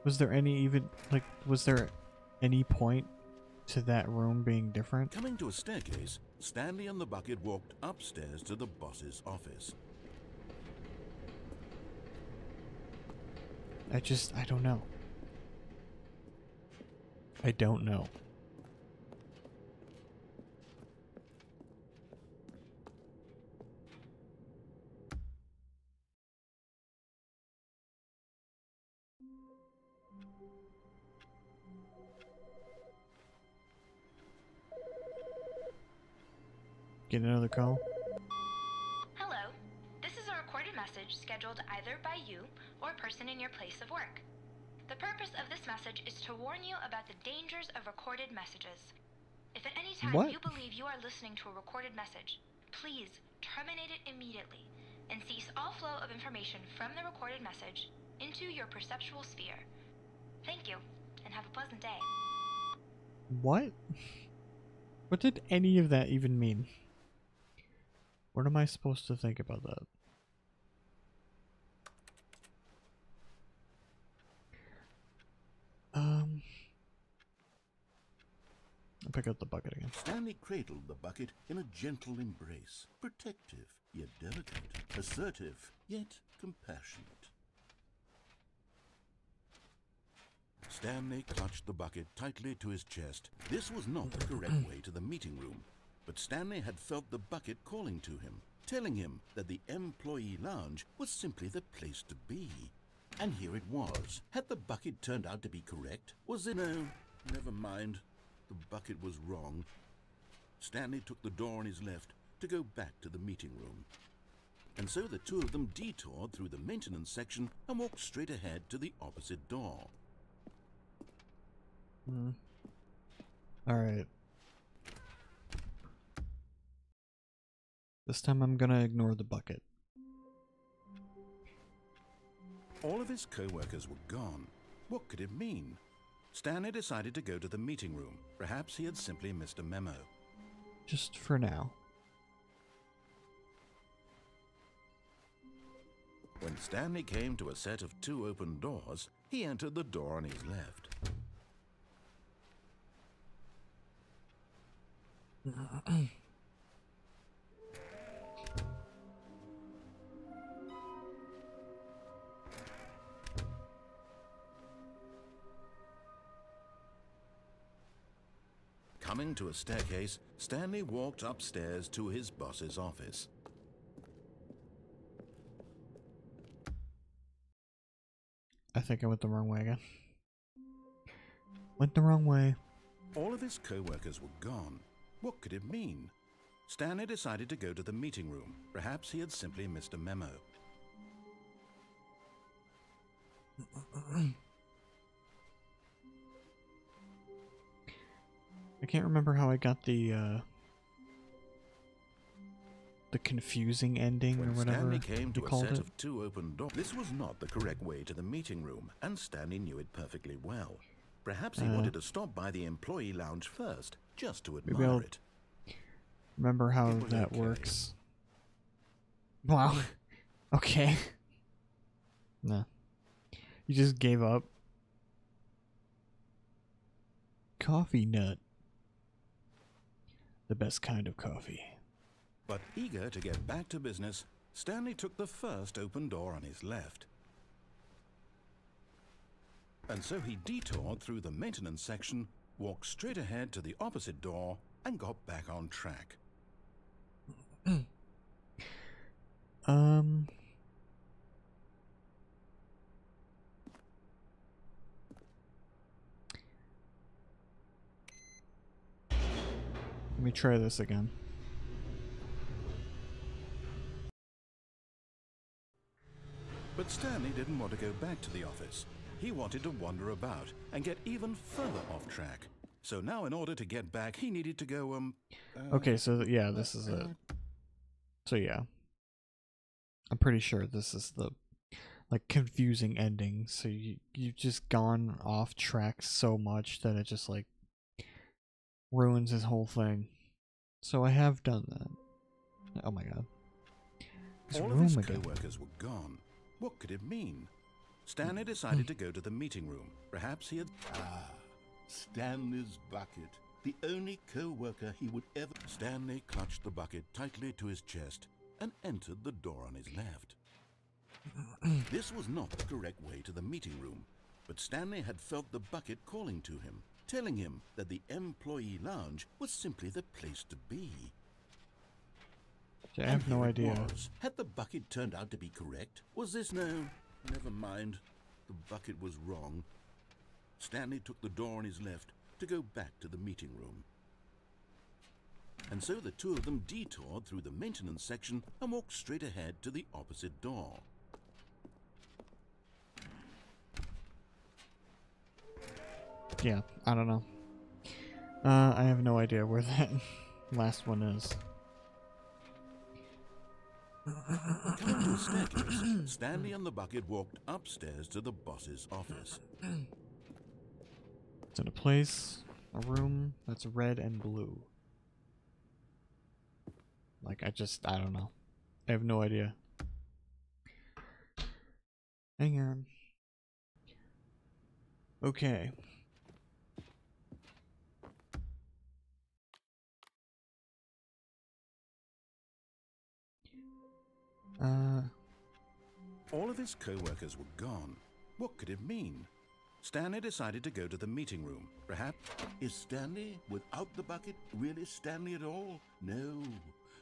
Was there any point to that room being different? Coming to a staircase, Stanley and the bucket walked upstairs to the boss's office. I don't know. I don't know. Get another call. Hello. This is a recorded message scheduled either by you or a person in your place of work. The purpose of this message is to warn you about the dangers of recorded messages. If at any time What? you believe you are listening to a recorded message, please terminate it immediately and cease all flow of information from the recorded message into your perceptual sphere. Thank you, and have a pleasant day. What? What did any of that even mean? What am I supposed to think about that? I'll pick up the bucket again. Stanley cradled the bucket in a gentle embrace, protective yet delicate, assertive yet compassionate. Stanley clutched the bucket tightly to his chest. This was not the correct way to the meeting room, but Stanley had felt the bucket calling to him, telling him that the employee lounge was simply the place to be. And here it was. Had the bucket turned out to be correct? Was it no? Never mind. the bucket was wrong. Stanley took the door on his left to go back to the meeting room. And so the two of them detoured through the maintenance section and walked straight ahead to the opposite door. Alright. This time I'm gonna ignore the bucket. All of his co-workers were gone. What could it mean? Stanley decided to go to the meeting room. Perhaps he had simply missed a memo. Just for now. When Stanley came to a set of two open doors, he entered the door on his left. Coming to a staircase, Stanley walked upstairs to his boss's office. I think I went the wrong way again. Went the wrong way. All of his co-workers were gone. What could it mean? Stanley decided to go to the meeting room. Perhaps he had simply missed a memo. I can't remember how I got the confusing ending or When whatever Stanley came to you a called set it. of two open doors, this was not the correct way to the meeting room, and Stanley knew it perfectly well. Perhaps he wanted to stop by the employee lounge first, just to Maybe admire I'll it. remember how It was that okay. works. Wow. Okay. No. You just gave up. Coffee nut. The best kind of coffee. But eager to get back to business, Stanley took the first open door on his left. And so he detoured through the maintenance section, walked straight ahead to the opposite door, and got back on track. Let me try this again. But Stanley didn't want to go back to the office. He wanted to wander about and get even further off track. So now in order to get back, he needed to go, Okay, so yeah, this is it. So yeah. I'm pretty sure this is the like confusing ending. So you've just gone off track so much that it just like ruins his whole thing. So I have done that. Oh my god. This all of room his again. co-workers were gone. What could it mean? Stanley decided to go to the meeting room. Perhaps he had... Stanley's bucket. The only co-worker he would ever... Stanley clutched the bucket tightly to his chest and entered the door on his left. This was not the correct way to the meeting room, but Stanley had felt the bucket calling to him, telling him that the employee lounge was simply the place to be. I have no And here it idea. was. Had the bucket turned out to be correct? Was this no? Never mind. The bucket was wrong. Stanley took the door on his left to go back to the meeting room. And so the two of them detoured through the maintenance section and walked straight ahead to the opposite door. Yeah, I don't know. I have no idea where that last one is. Coming to a staircase, Stanley and the bucket walked upstairs to the boss's office. It's in a place, a room that's red and blue. Like, I don't know. I have no idea. Hang on. Okay. All of his co-workers were gone. What could it mean? Stanley decided to go to the meeting room. Perhaps... Is Stanley, without the bucket, really Stanley at all? No.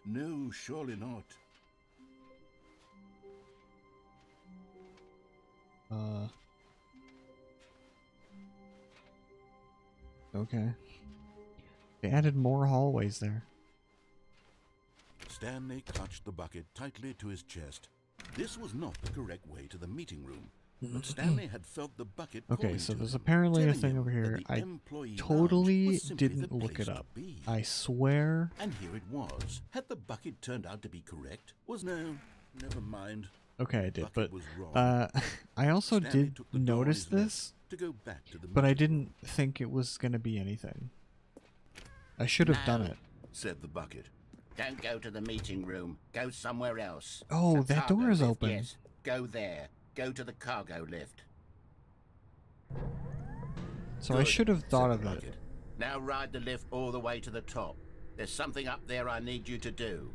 No, surely not. Okay. They added more hallways there. Stanley clutched the bucket tightly to his chest. This was not the correct way to the meeting room, but Stanley had felt the bucket Okay, calling so to there's him, apparently a telling thing him over that here. the I employee lounge totally was simply didn't the look it place to up. be. I swear. And here it was. Had the bucket turned out to be correct? No, never mind. Okay, I did, but Bucket was wrong. I also Stanley did took the door on notice his left this, to go back to the but I meeting didn't think it was gonna be anything. I should have done No. it. said the bucket. Don't go to the meeting room. Go somewhere else. Oh, The that cargo door is lift, open. Yes, go there. Go to the cargo lift. So I Good, should have thought said the of it. bucket. Now ride the lift all the way to the top. There's something up there I need you to do.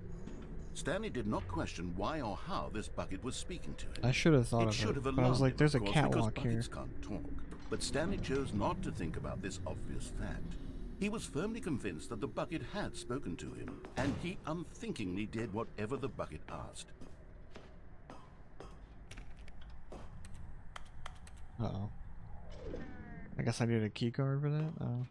Stanley did not question why or how this bucket was speaking to him. I should have thought It of should it, have but alarmed I was like, him, there's a of course, because catwalk here. buckets can't talk. But Stanley chose not to think about this obvious fact. He was firmly convinced that the bucket had spoken to him, and he unthinkingly did whatever the bucket asked. Uh-oh. I guess I need a key card for that? Oh.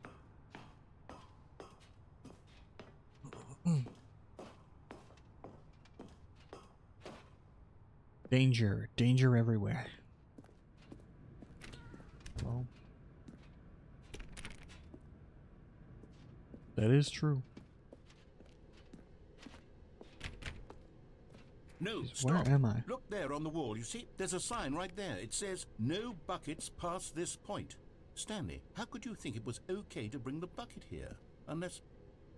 Danger. Danger everywhere. Well. That is true. No, Where stop. am I? Look there on the wall. You see, there's a sign right there. It says, "No buckets past this point." Stanley, how could you think it was okay to bring the bucket here? Unless,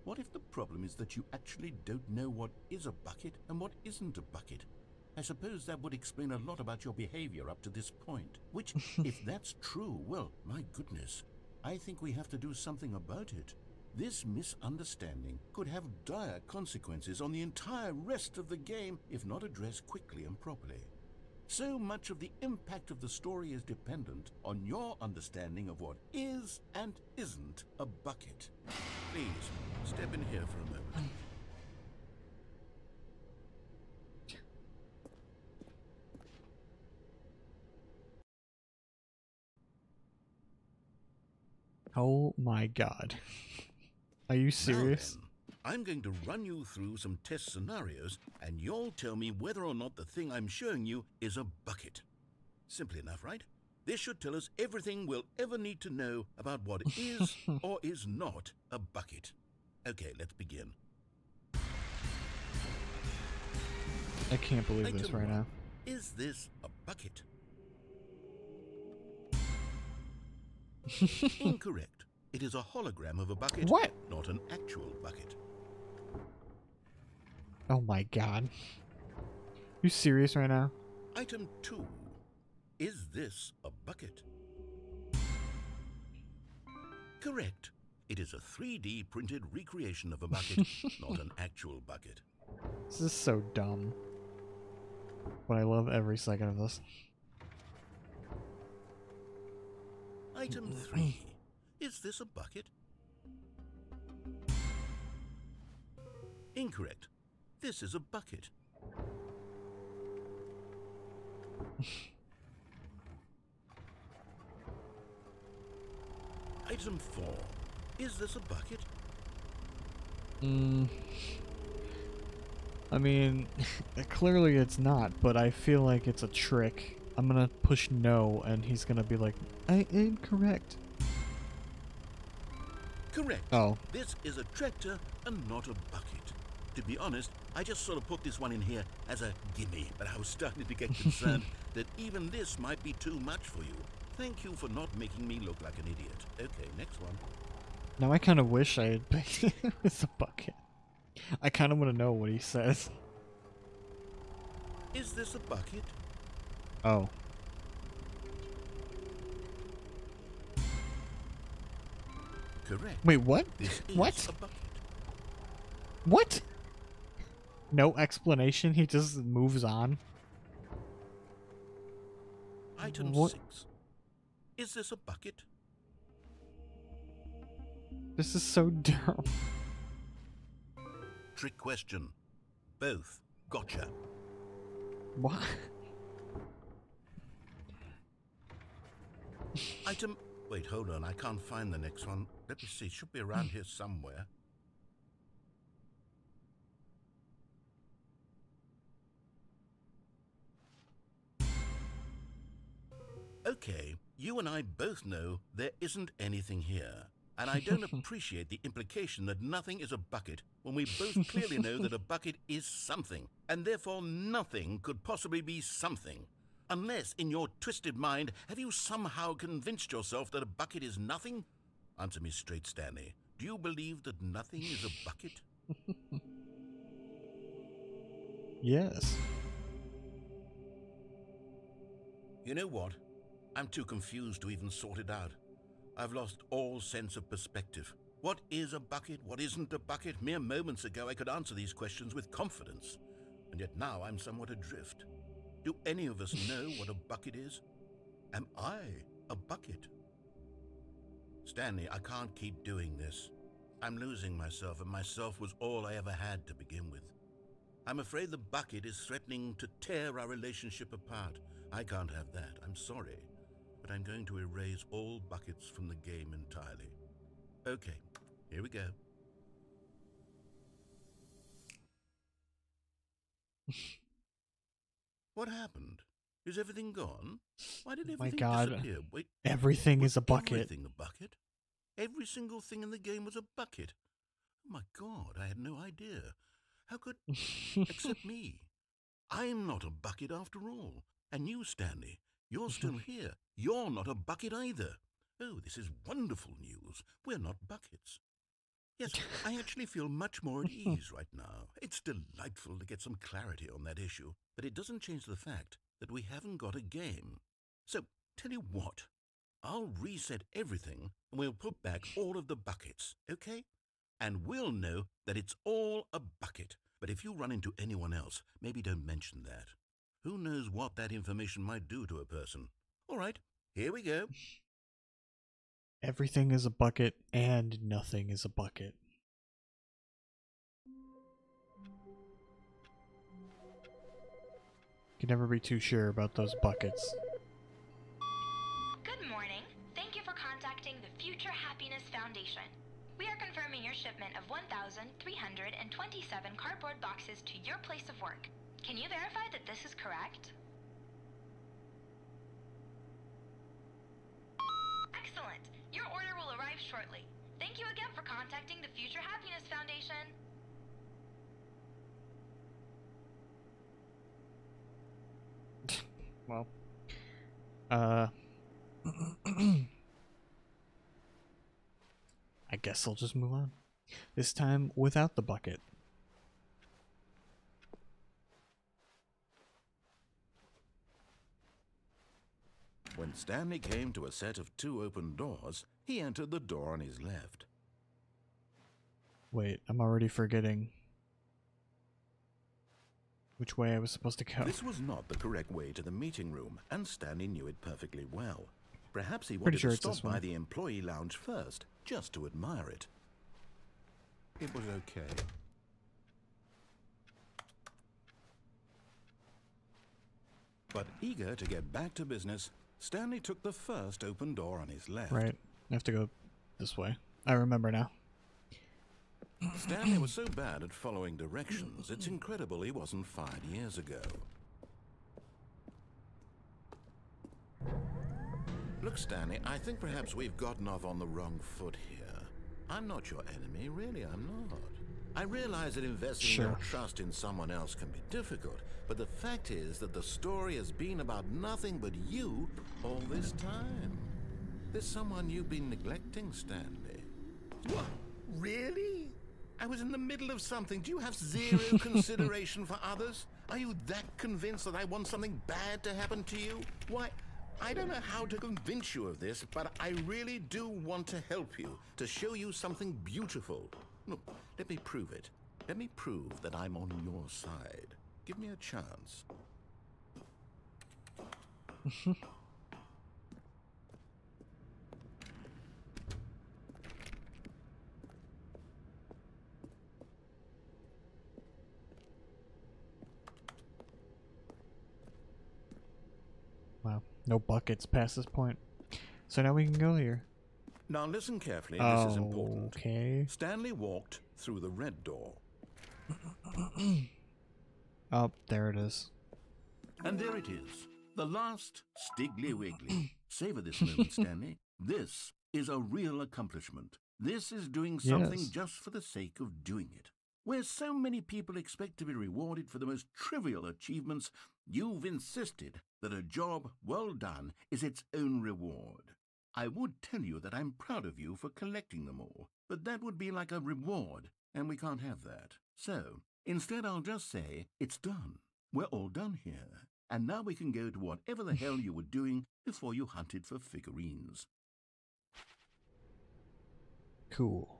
what if the problem is that you actually don't know what is a bucket and what isn't a bucket? I suppose that would explain a lot about your behavior up to this point. Which, if that's true, well, my goodness, I think we have to do something about it. This misunderstanding could have dire consequences on the entire rest of the game if not addressed quickly and properly. So much of the impact of the story is dependent on your understanding of what is and isn't a bucket. Please, step in here for a moment. Oh my god. Are you serious? Now then, I'm going to run you through some test scenarios, and you'll tell me whether or not the thing I'm showing you is a bucket. Simple enough, right? This should tell us everything we'll ever need to know about what is or is not a bucket. Okay, let's begin. I can't believe this Item right one. now. Is this a bucket? Incorrect. It is a hologram of a bucket, What? not an actual bucket. Oh my god. You serious right now? Item 2. Is this a bucket? Correct. It is a 3D printed recreation of a bucket, not an actual bucket. This is so dumb. But I love every second of this. Item 3. Is this a bucket? Incorrect. This is a bucket. Item 4. Is this a bucket? I mean, clearly it's not, but I feel like it's a trick. I'm gonna push no, and he's gonna be like, incorrect. Correct. Oh. This is a tractor and not a bucket. To be honest, I just sort of put this one in here as a gimme, but I was starting to get concerned that even this might be too much for you. Thank you for not making me look like an idiot. Okay, next one. Now I kind of wish I had picked it as a bucket. I kind of want to know what he says. Is this a bucket? Oh. Correct. Wait, what? This is What? a bucket. What? No explanation, he just moves on. Item What? 6. Is this a bucket? This is so dumb. Trick question. Both. Gotcha. What? Item Wait, hold on. I can't find the next one. Let me see. It should be around here somewhere. Okay, you and I both know there isn't anything here. And I don't appreciate the implication that nothing is a bucket when we both clearly know that a bucket is something, and therefore nothing could possibly be something. Unless, in your twisted mind, have you somehow convinced yourself that a bucket is nothing? Answer me straight, Stanley. Do you believe that nothing is a bucket? Yes. You know what? I'm too confused to even sort it out. I've lost all sense of perspective. What is a bucket? What isn't a bucket? Mere moments ago I could answer these questions with confidence. And yet now I'm somewhat adrift. Do any of us know what a bucket is? Am I a bucket? Stanley, I can't keep doing this. I'm losing myself, and myself was all I ever had to begin with. I'm afraid the bucket is threatening to tear our relationship apart. I can't have that. I'm sorry. But I'm going to erase all buckets from the game entirely. Okay, here we go. What happened? Is everything gone? Why did everything disappear? Wait, everything is a bucket. Everything a bucket? Every single thing in the game was a bucket. Oh my God, I had no idea. How could... except me. I'm not a bucket after all. And you, Stanley, you're still here. You're not a bucket either. Oh, this is wonderful news. We're not buckets. Yes, I actually feel much more at ease right now. It's delightful to get some clarity on that issue, but it doesn't change the fact that we haven't got a game. So, tell you what, I'll reset everything and we'll put back all of the buckets, okay? And we'll know that it's all a bucket. But if you run into anyone else, maybe don't mention that. Who knows what that information might do to a person? All right, here we go. Everything is a bucket and nothing is a bucket. Can never be too sure about those buckets. Good morning. Thank you for contacting the Future Happiness Foundation. We are confirming your shipment of 1,327 cardboard boxes to your place of work. Can you verify that this is correct? Excellent. Your order will arrive shortly. Thank you again for contacting the Future Happiness Foundation. Well, I guess I'll just move on. This time without the bucket. When Stanley came to a set of 2 open doors, he entered the door on his left. Wait, I'm already forgetting which way I was supposed to go. This was not the correct way to the meeting room, and Stanley knew it perfectly well. Perhaps he Pretty wanted sure to it's this stop by one. the employee lounge first, just to admire it. It was okay. But eager to get back to business, Stanley took the first open door on his left. Right, I have to go this way. I remember now. Stanley was so bad at following directions, it's incredible he wasn't fired years ago. Look, Stanley, I think perhaps we've gotten off on the wrong foot here. I'm not your enemy, really, I'm not. I realize that investing your trust in someone else can be difficult, but the fact is that the story has been about nothing but you all this time. There's someone you've been neglecting, Stanley. What? Really? I was in the middle of something. Do you have zero consideration for others? Are you that convinced that I want something bad to happen to you? Why, I don't know how to convince you of this, but I really do want to help you, to show you something beautiful. Look, let me prove it. Let me prove that I'm on your side. Give me a chance. Wow, no buckets past this point. So now we can go here. Now listen carefully, this is important. Okay. Stanley walked through the red door. Oh, there it is. And there it is, the last Stiggly Wiggly. Savor this moment, Stanley. This is a real accomplishment. This is doing something Yes. just for the sake of doing it. Where so many people expect to be rewarded for the most trivial achievements, you've insisted that a job well done is its own reward. I would tell you that I'm proud of you for collecting them all, but that would be like a reward, and we can't have that. So, instead I'll just say, it's done. We're all done here. And now we can go to whatever the hell you were doing before you hunted for figurines. Cool.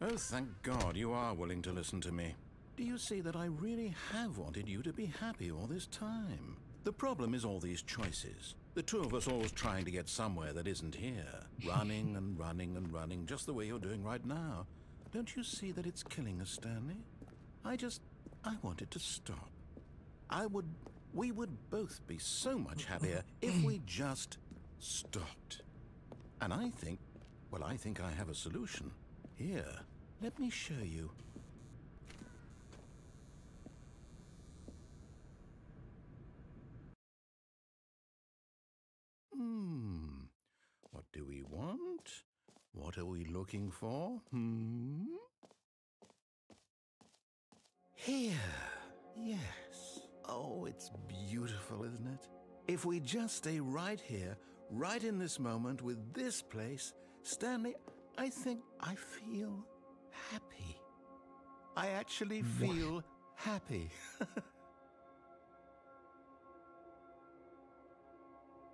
Oh, thank God you are willing to listen to me. Do you see that I really have wanted you to be happy all this time? The problem is all these choices. The two of us always trying to get somewhere that isn't here. Running and running and running, just the way you're doing right now. Don't you see that it's killing us, Stanley? I want it to stop. We would both be so much happier if we just stopped. And I think I have a solution. Here, let me show you. What do we want? What are we looking for? Here. Yes. Oh, it's beautiful, isn't it? If we just stay right here, right in this moment with this place, Stanley, I think I feel happy. I actually feel happy.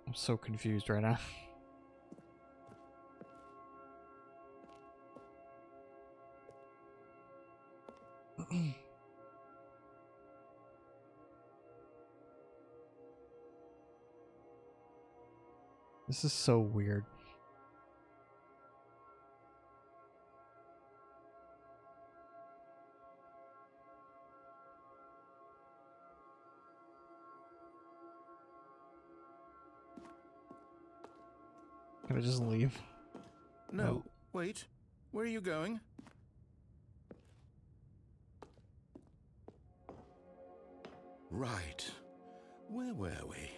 I'm so confused right now. This is so weird. Can I just leave? No, wait. Where are you going? Right. Where were we?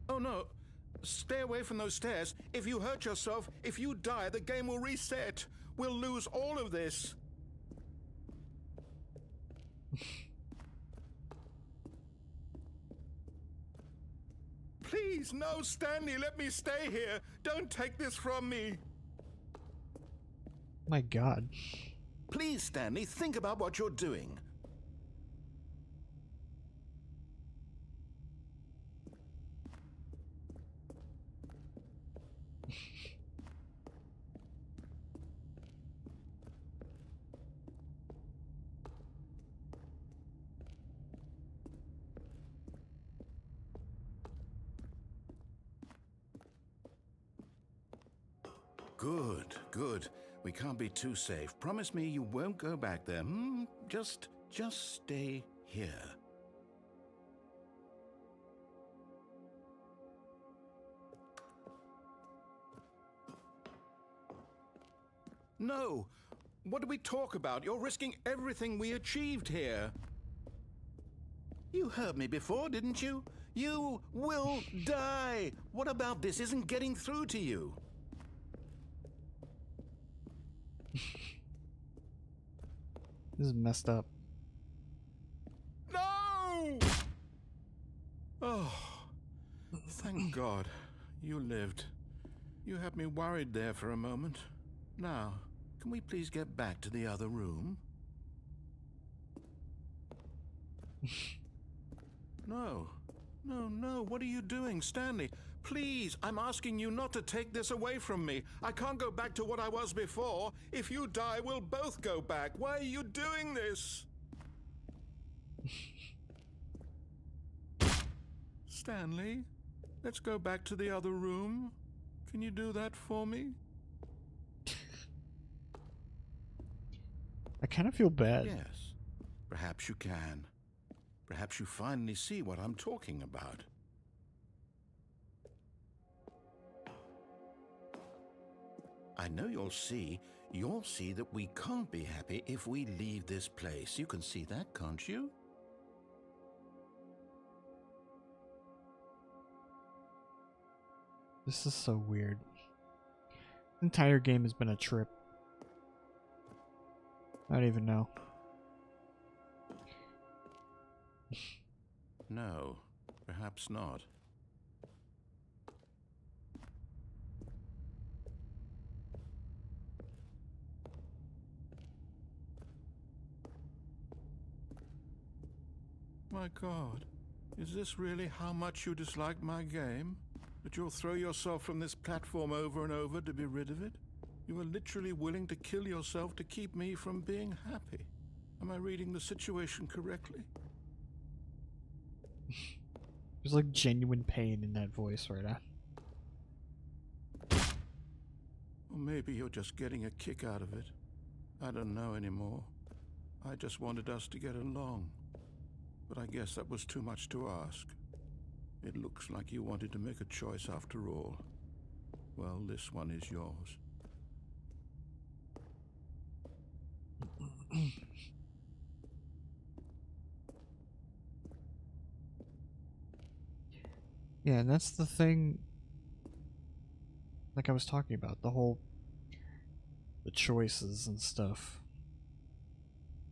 Oh no. Stay away from those stairs. If you hurt yourself, if you die, the game will reset. We'll lose all of this. Please, no, Stanley, let me stay here. Don't take this from me. My God. Please, Stanley, think about what you're doing. Good, good. We can't be too safe. Promise me you won't go back there. Just stay here. No! What did we talk about? You're risking everything we achieved here. You heard me before, didn't you? You will die! What about this isn't getting through to you? This is messed up. No! Oh, thank God you lived. You had me worried there for a moment. Now, can we please get back to the other room? No, what are you doing, Stanley? Please, I'm asking you not to take this away from me. I can't go back to what I was before. If you die, we'll both go back. Why are you doing this? Stanley, let's go back to the other room. Can you do that for me? I kind of feel bad. Yes, perhaps you can. Perhaps you finally see what I'm talking about. I know you'll see that we can't be happy if we leave this place. You can see that, can't you? This is so weird. The entire game has been a trip. I don't even know. No, perhaps not. My God, is this really how much you dislike my game? That you'll throw yourself from this platform over and over to be rid of it? You are literally willing to kill yourself to keep me from being happy. Am I reading the situation correctly? There's like genuine pain in that voice right now. Or maybe you're just getting a kick out of it. I don't know anymore. I just wanted us to get along. But I guess that was too much to ask. It looks like you wanted to make a choice after all. Well, this one is yours. Yeah, and that's the thing, like I was talking about, the choices and stuff.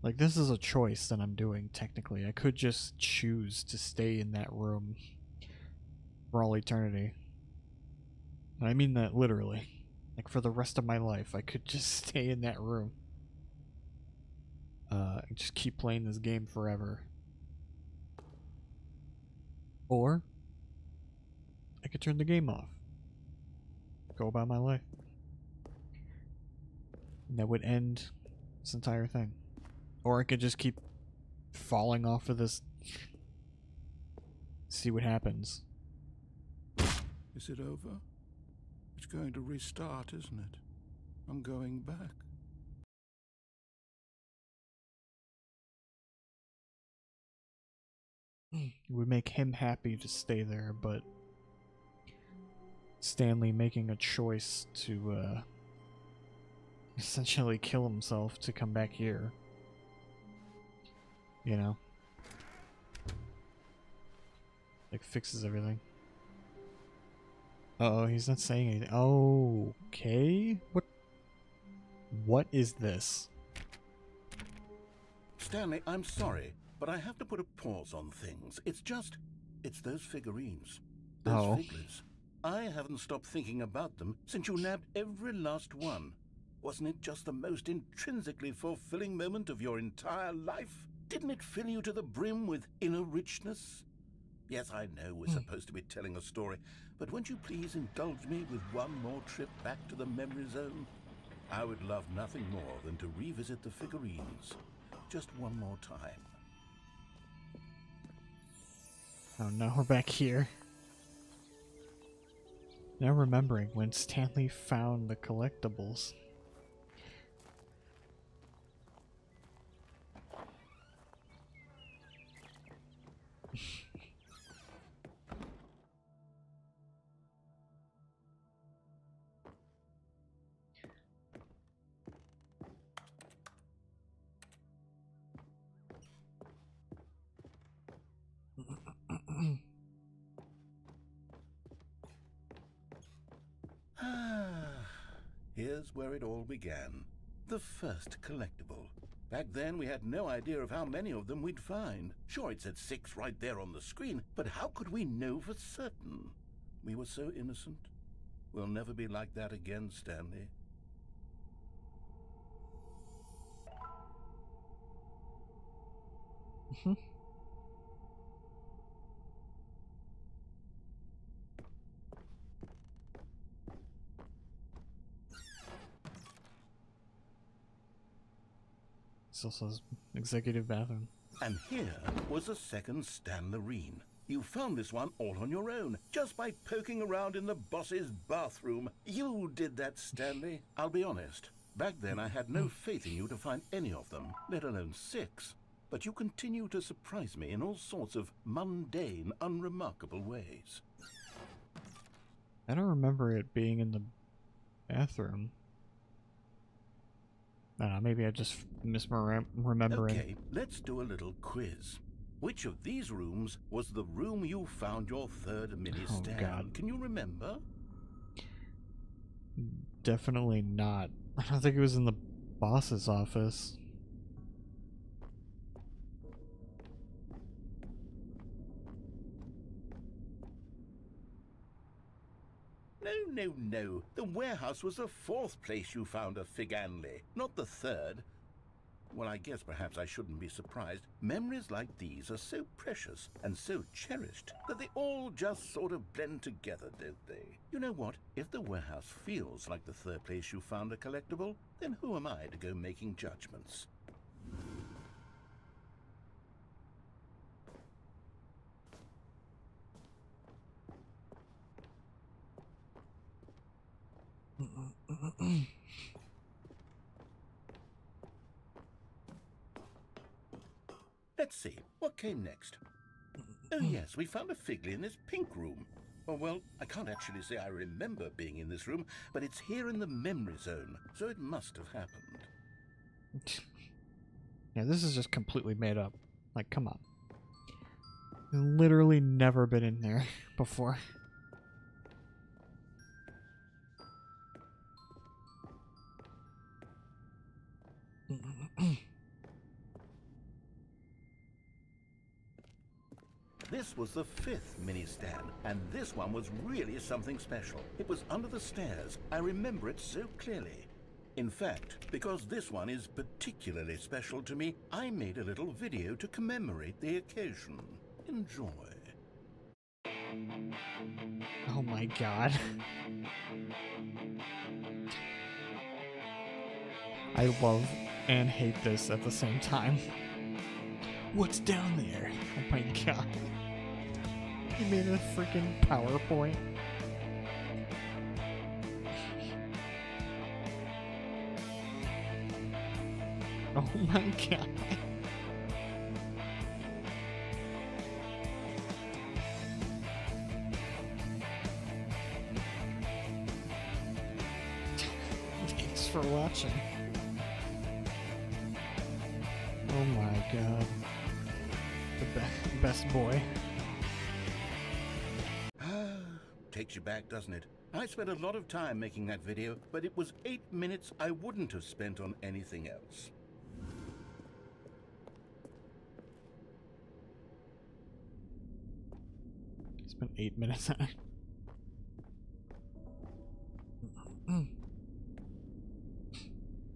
Like, this is a choice that I'm doing, technically. I could just choose to stay in that room for all eternity. And I mean that literally. Like, for the rest of my life, I could just stay in that room. And just keep playing this game forever. Or I could turn the game off. Go about my life. And that would end this entire thing. Or I could just keep falling off of this. See what happens. Is it over? It's going to restart, isn't it? I'm going back. It would make him happy to stay there, but Stanley making a choice to essentially kill himself to come back here. You know? Like, fixes everything. Uh-oh, he's not saying anything. Okay. What is this? Stanley, I'm sorry, but I have to put a pause on things. It's those figurines. Those figures. I haven't stopped thinking about them since you nabbed every last one. Wasn't it just the most intrinsically fulfilling moment of your entire life? Didn't it fill you to the brim with inner richness? Yes, I know we're supposed to be telling a story, but won't you please indulge me with one more trip back to the memory zone? I would love nothing more than to revisit the figurines. Just one more time. Oh no, we're back here. Now remembering when Stanley found the collectibles. Here's where it all began. The first collectible. Back then, we had no idea of how many of them we'd find. Sure, it said 6 right there on the screen, but how could we know for certain? We were so innocent. We'll never be like that again, Stanley. Still says executive bathroom. And here was a second Stanley. You found this one all on your own, just by poking around in the boss's bathroom. You did that, Stanley. I'll be honest. Back then I had no faith in you to find any of them, let alone 6. But you continue to surprise me in all sorts of mundane, unremarkable ways. I don't remember it being in the bathroom. I don't know, maybe I just misremembering. Okay, let's do a little quiz. Which of these rooms was the room you found your third mini-stand? Oh, God. Can you remember? Definitely not. I don't think it was in the boss's office. No. The warehouse was the 4th place you found a Figanley, not the 3rd. Well, I guess perhaps I shouldn't be surprised. Memories like these are so precious and so cherished that they all just sort of blend together, don't they? You know what? If the warehouse feels like the 3rd place you found a collectible, then who am I to go making judgments? Let's see, what came next? Oh yes, we found a Figley in this pink room. Oh well, I can't actually say I remember being in this room, but it's here in the memory zone, so it must have happened. Yeah, this is just completely made up. Like, come on. Literally never been in there before. This was the 5th mini-stand, and this one was really something special. It was under the stairs. I remember it so clearly. In fact, because this one is particularly special to me, I made a little video to commemorate the occasion. Enjoy. Oh my god. I love and hate this at the same time. What's down there? Oh my god. He made a freaking PowerPoint. Oh my god. Thanks for watching. Oh my god. The best boy. Takes you back, doesn't it? I spent a lot of time making that video, but it was 8 minutes I wouldn't have spent on anything else. Spent 8 minutes on it.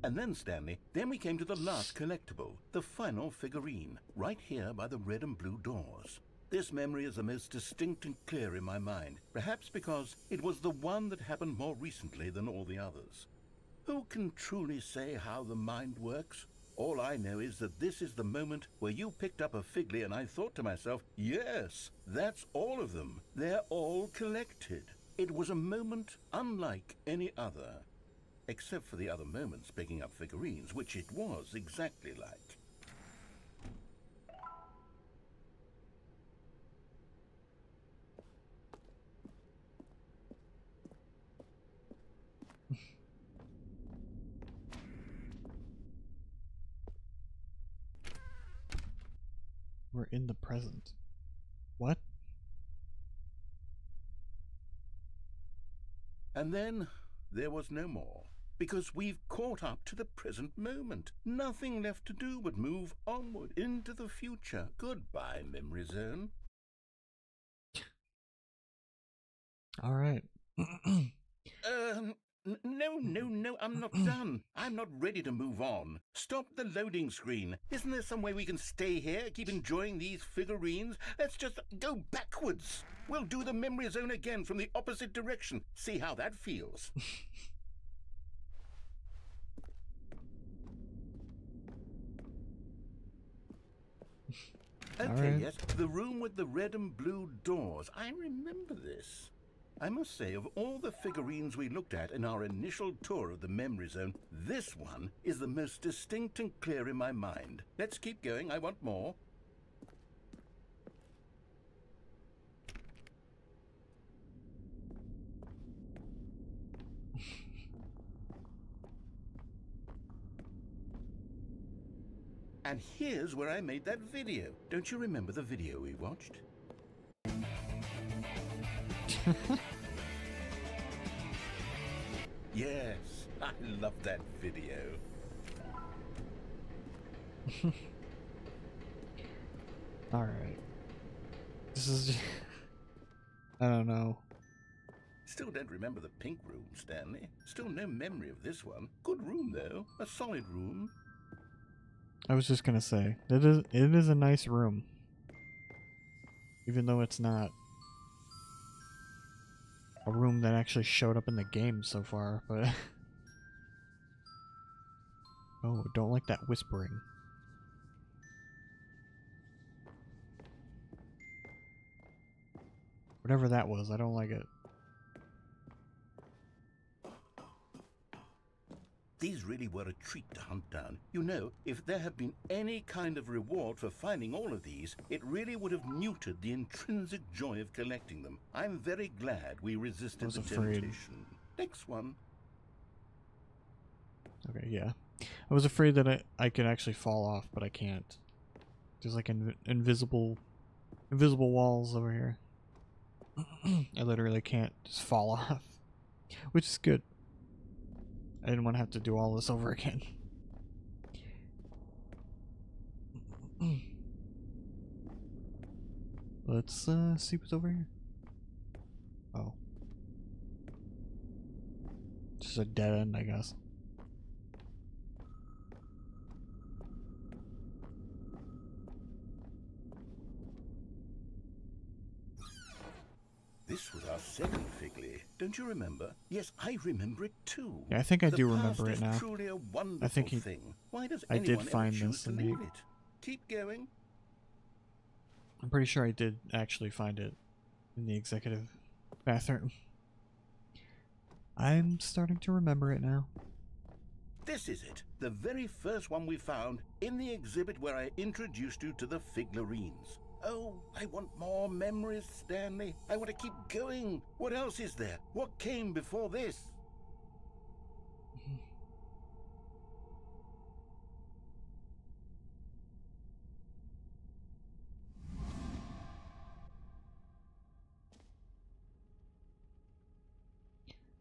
And then, Stanley, then we came to the last collectible, the final figurine, right here by the red and blue doors. This memory is the most distinct and clear in my mind, perhaps because it was the one that happened more recently than all the others. Who can truly say how the mind works? All I know is that this is the moment where you picked up a Figley and I thought to myself, yes, that's all of them. They're all collected. It was a moment unlike any other. Except for the other moments picking up figurines, which it was exactly like. We're in the present. What? And then there was no more, because we've caught up to the present moment. Nothing left to do but move onward into the future. Goodbye, memory zone. All right. No, I'm not done. I'm not ready to move on. Stop the loading screen. Isn't there some way we can stay here, keep enjoying these figurines? Let's just go backwards. We'll do the memory zone again from the opposite direction. See how that feels. Okay, Alright. yes, the room with the red and blue doors. I remember this. I must say, of all the figurines we looked at in our initial tour of the memory zone, this one is the most distinct and clear in my mind. Let's keep going, I want more. And here's where I made that video. Don't you remember the video we watched? Yes, I love that video. Alright. This is just... I don't know. Still don't remember the pink room, Stanley. Still no memory of this one. Good room, though. A solid room. I was just gonna say, it is a nice room. Even though it's not a room that actually showed up in the game so far, but... Oh, don't like that whispering. Whatever that was, I don't like it. These really were a treat to hunt down. You know, if there had been any kind of reward for finding all of these, it really would have neutered the intrinsic joy of collecting them. I'm very glad we resisted the temptation. Next one. Okay, yeah. I was afraid that I could actually fall off, but I can't. There's like invisible walls over here. I literally can't just fall off, which is good. I didn't want to have to do all this over again. Let's see what's over here. Oh. Just a dead end, I guess. This was our second Figley. Don't you remember? Yes, I remember it too. Yeah, I think I do The remember past it now. is truly a wonderful I think thing. Why does I did anyone find ever choose this to in the- leave it? Keep going. I'm pretty sure I did actually find it in the executive bathroom. I'm starting to remember it now. This is it. The very first one we found in the exhibit where I introduced you to the figurines. Oh, I want more memories, Stanley. I want to keep going. What else is there? What came before this?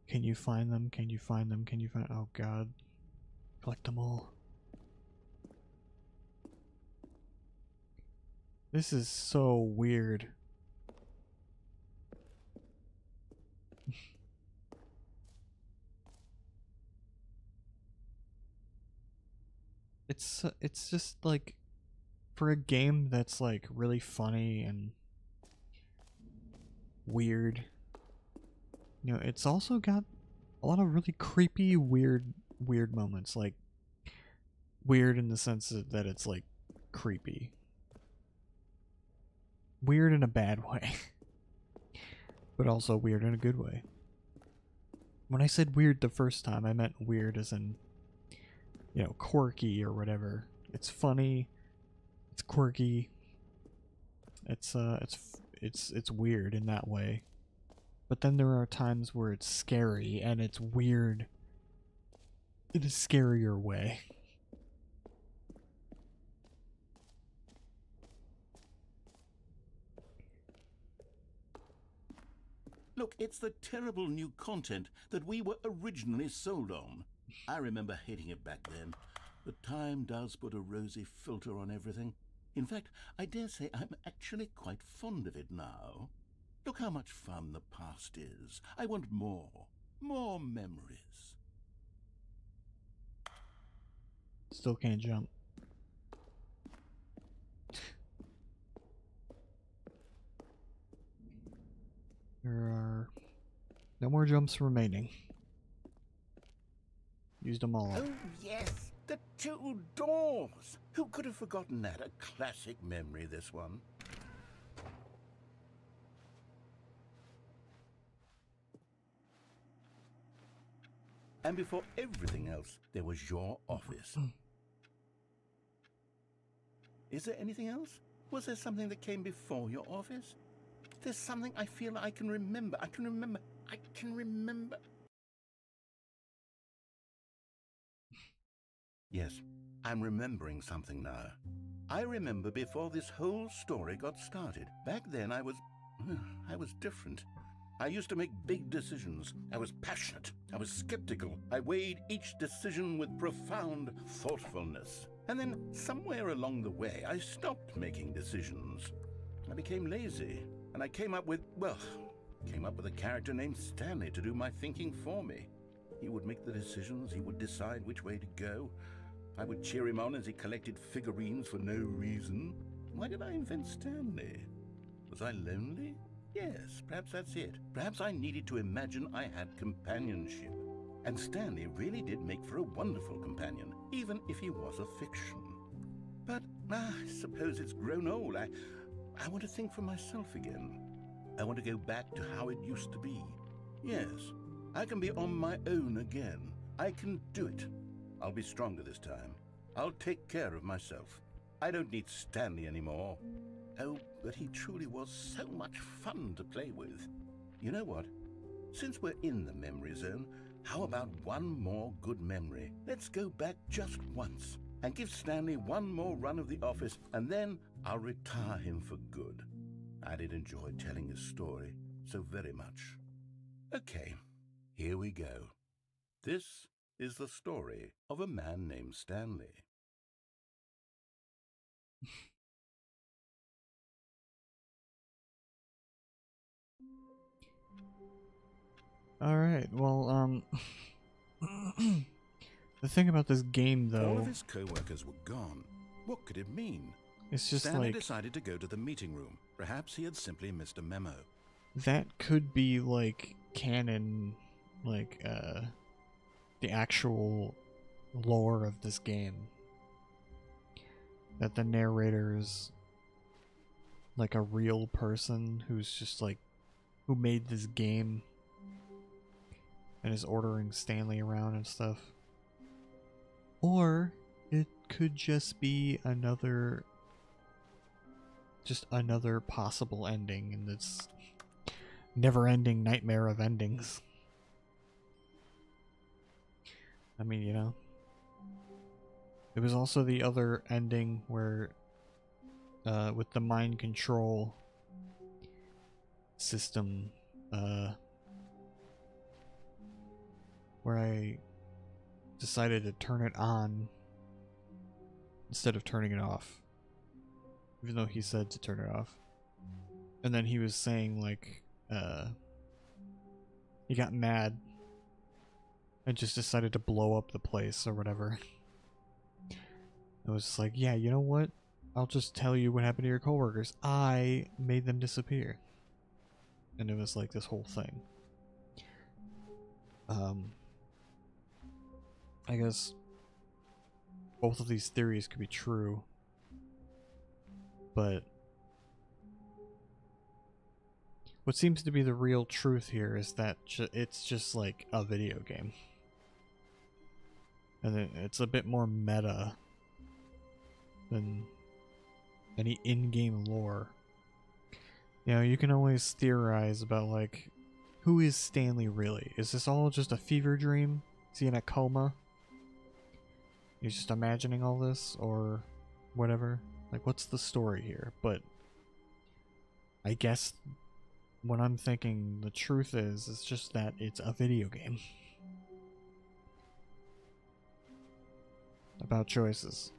Can you find them? Can you find them? Can you find... Oh god. Collect them all. This is so weird. It's just like, for a game that's like really funny and weird, you know, it's also got a lot of really creepy, weird moments. Like, weird in the sense that it's like creepy. Weird in a bad way. But also weird in a good way. When I said weird the first time, I meant weird as in, you know, quirky or whatever. It's funny. It's quirky. It's weird in that way. But then there are times where it's scary and it's weird in a scarier way. Look, it's the terrible new content that we were originally sold on. I remember hating it back then. But time does put a rosy filter on everything. In fact, I dare say I'm actually quite fond of it now. Look how much fun the past is. I want more. More memories. Still can't jump. There are no more jumps remaining. Used them all. Oh, yes, the Two doors! Who could have forgotten that? A classic memory, this one. And before everything else, there was your office. Is there anything else? Was there something that came before your office? There's something I feel I can remember. I can remember. Yes, I'm remembering something now. I remember before this whole story got started. Back then I was different. I used to make big decisions. I was passionate. I was skeptical. I weighed each decision with profound thoughtfulness. And then somewhere along the way, I stopped making decisions. I became lazy, and I came up with a character named Stanley to do my thinking for me. He would make the decisions. He would decide which way to go. I would cheer him on as he collected figurines for no reason. Why did I invent Stanley? Was I lonely? Yes, perhaps that's it. Perhaps I needed to imagine I had companionship. And Stanley really did make for a wonderful companion, even if he was a fiction. But I suppose it's grown old. I want to think for myself again. I want to go back to how it used to be. Yes, I can be on my own again. I can do it. I'll be stronger this time. I'll take care of myself. I don't need Stanley anymore. Oh, but he truly was so much fun to play with. You know what? Since we're in the memory zone, how about one more good memory? Let's go back just once and give Stanley one more run of the office, and then I'll retire him for good. I did enjoy telling his story so very much. Okay, here we go. This is the story of a man named Stanley. Alright, well, the thing about this game, though... All of his co-workers were gone. What could it mean? It's just Stanley like... decided to go to the meeting room. Perhaps he had simply missed a memo. That could be, like, canon, like, the actual lore of this game. That the narrator is, like, a real person who's just, like, who made this game and is ordering Stanley around and stuff. Or it could just be another possible ending in this never-ending nightmare of endings. I mean, you know. It was also the other ending where with the mind control system, where I decided to turn it on instead of turning it off, even though he said to turn it off. And then he was saying, like, he got mad and just decided to blow up the place or whatever. I was just like, yeah, you know what? I'll just tell you what happened to your coworkers. I made them disappear. And it was like this whole thing. I guess both of these theories could be true, but what seems to be the real truth here is that it's just like a video game. And it's a bit more meta than any in-game lore. You know, you can always theorize about, like, who is Stanley really? Is this all just a fever dream? Is he in a coma? He's just imagining all this, or whatever? Like, what's the story here? But I guess what I'm thinking the truth is, it's just that it's a video game. About choices.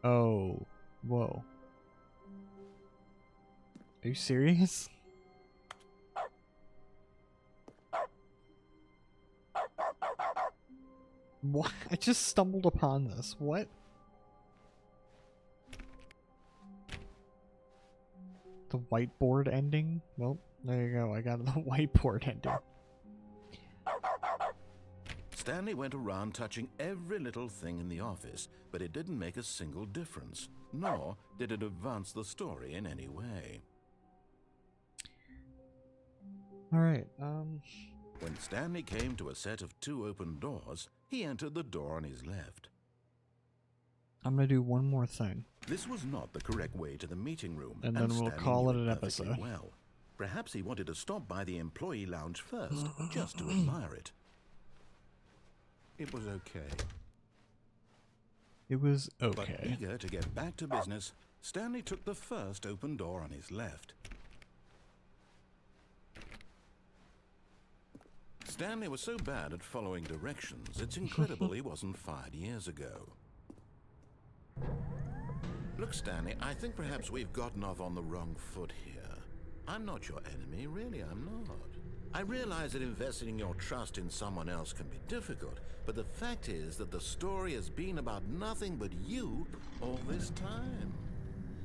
Oh, whoa. Are you serious? What? I just stumbled upon this. What? The whiteboard ending? Well, there you go. I got the whiteboard ending. Stanley went around touching every little thing in the office, but it didn't make a single difference, nor did it advance the story in any way. Alright, When Stanley came to a set of 2 open doors, he entered the door on his left. I'm gonna do one more thing. This was not the correct way to the meeting room, And then we'll Stanley call knew it an perfectly episode. well. Perhaps he wanted to stop by the employee lounge first, just to admire it. It was okay. It was But okay. eager to get back to business, Stanley took the first open door on his left. Stanley was so bad at following directions, it's incredible he wasn't fired years ago. Look, Stanley, I think perhaps we've gotten off on the wrong foot here. I'm not your enemy, really, I'm not. I realize that investing your trust in someone else can be difficult, but the fact is that the story has been about nothing but you all this time.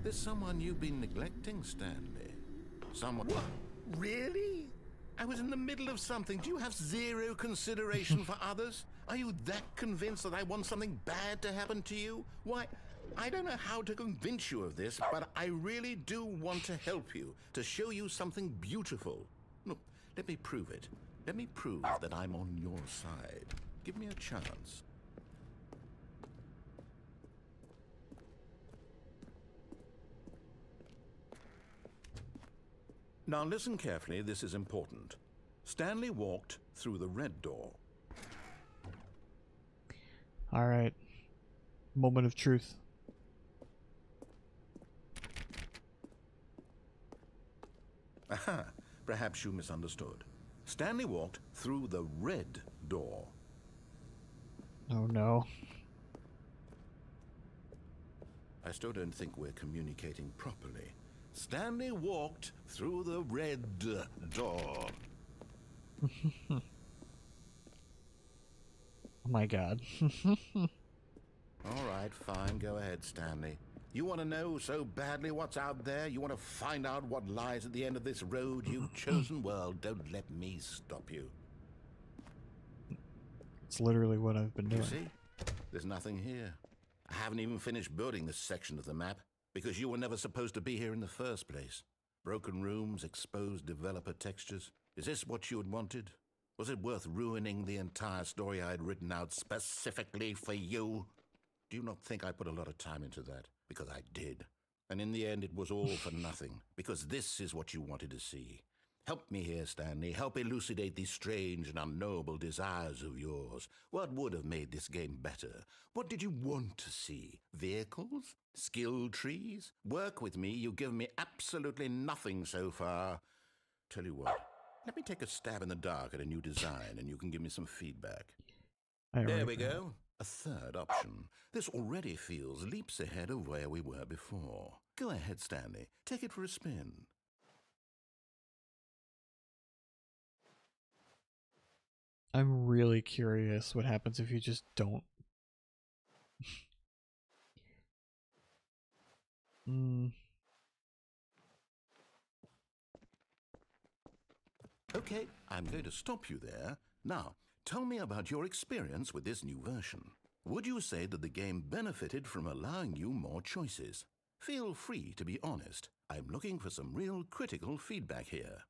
There's someone you've been neglecting, Stanley. Someone... What? Really? I was in the middle of something. Do you have zero consideration for others? Are you that convinced that I want something bad to happen to you? Why, I don't know how to convince you of this, but I really do want to help you, to show you something beautiful. Look, let me prove it. Let me prove that I'm on your side. Give me a chance. Now listen carefully, this is important. Stanley walked through the red door. Alright. Moment of truth. Aha, perhaps you misunderstood. Stanley walked through the red door. Oh no. I still don't think we're communicating properly. Stanley walked through the red door. Oh my god. All right, fine, go ahead, Stanley. You want to know so badly what's out there? You want to find out what lies at the end of this road you've chosen? Well, don't let me stop you. It's literally what I've been You doing. see? There's nothing here. I haven't even finished building this section of the map, because you were never supposed to be here in the first place. Broken rooms, exposed developer textures. Is this what you had wanted? Was it worth ruining the entire story I had written out specifically for you? Do you not think I put a lot of time into that? Because I did. And in the end, it was all for nothing, because this is what you wanted to see. Help me here, Stanley. Help elucidate these strange and unknowable desires of yours. What would have made this game better? What did you want to see? Vehicles? Skill trees? Work with me. You've given me absolutely nothing so far. Tell you what, let me take a stab in the dark at a new design and you can give me some feedback. There we go. A third option. This already feels leaps ahead of where we were before. Go ahead, Stanley. Take it for a spin. I'm really curious what happens if you just don't. Okay, I'm going to stop you there. Now, tell me about your experience with this new version. Would you say that the game benefited from allowing you more choices? Feel free to be honest. I'm looking for some real critical feedback here.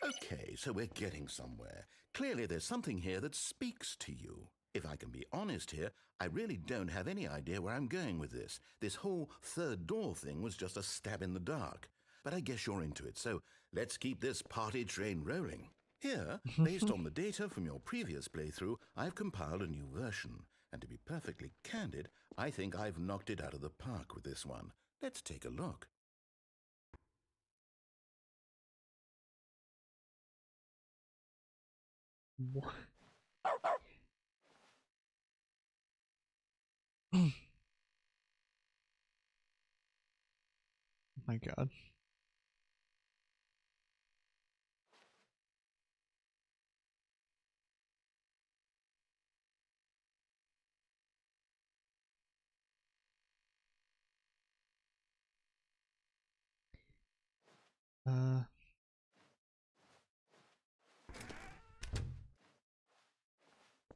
Okay, so we're getting somewhere. Clearly there's something here that speaks to you. If I can be honest here, I really don't have any idea where I'm going with this. This whole third door thing was just a stab in the dark. But I guess you're into it, so let's keep this party train rolling. Here, based on the data from your previous playthrough, I've compiled a new version. And to be perfectly candid, I think I've knocked it out of the park with this one. Let's take a look. What? Oh my god.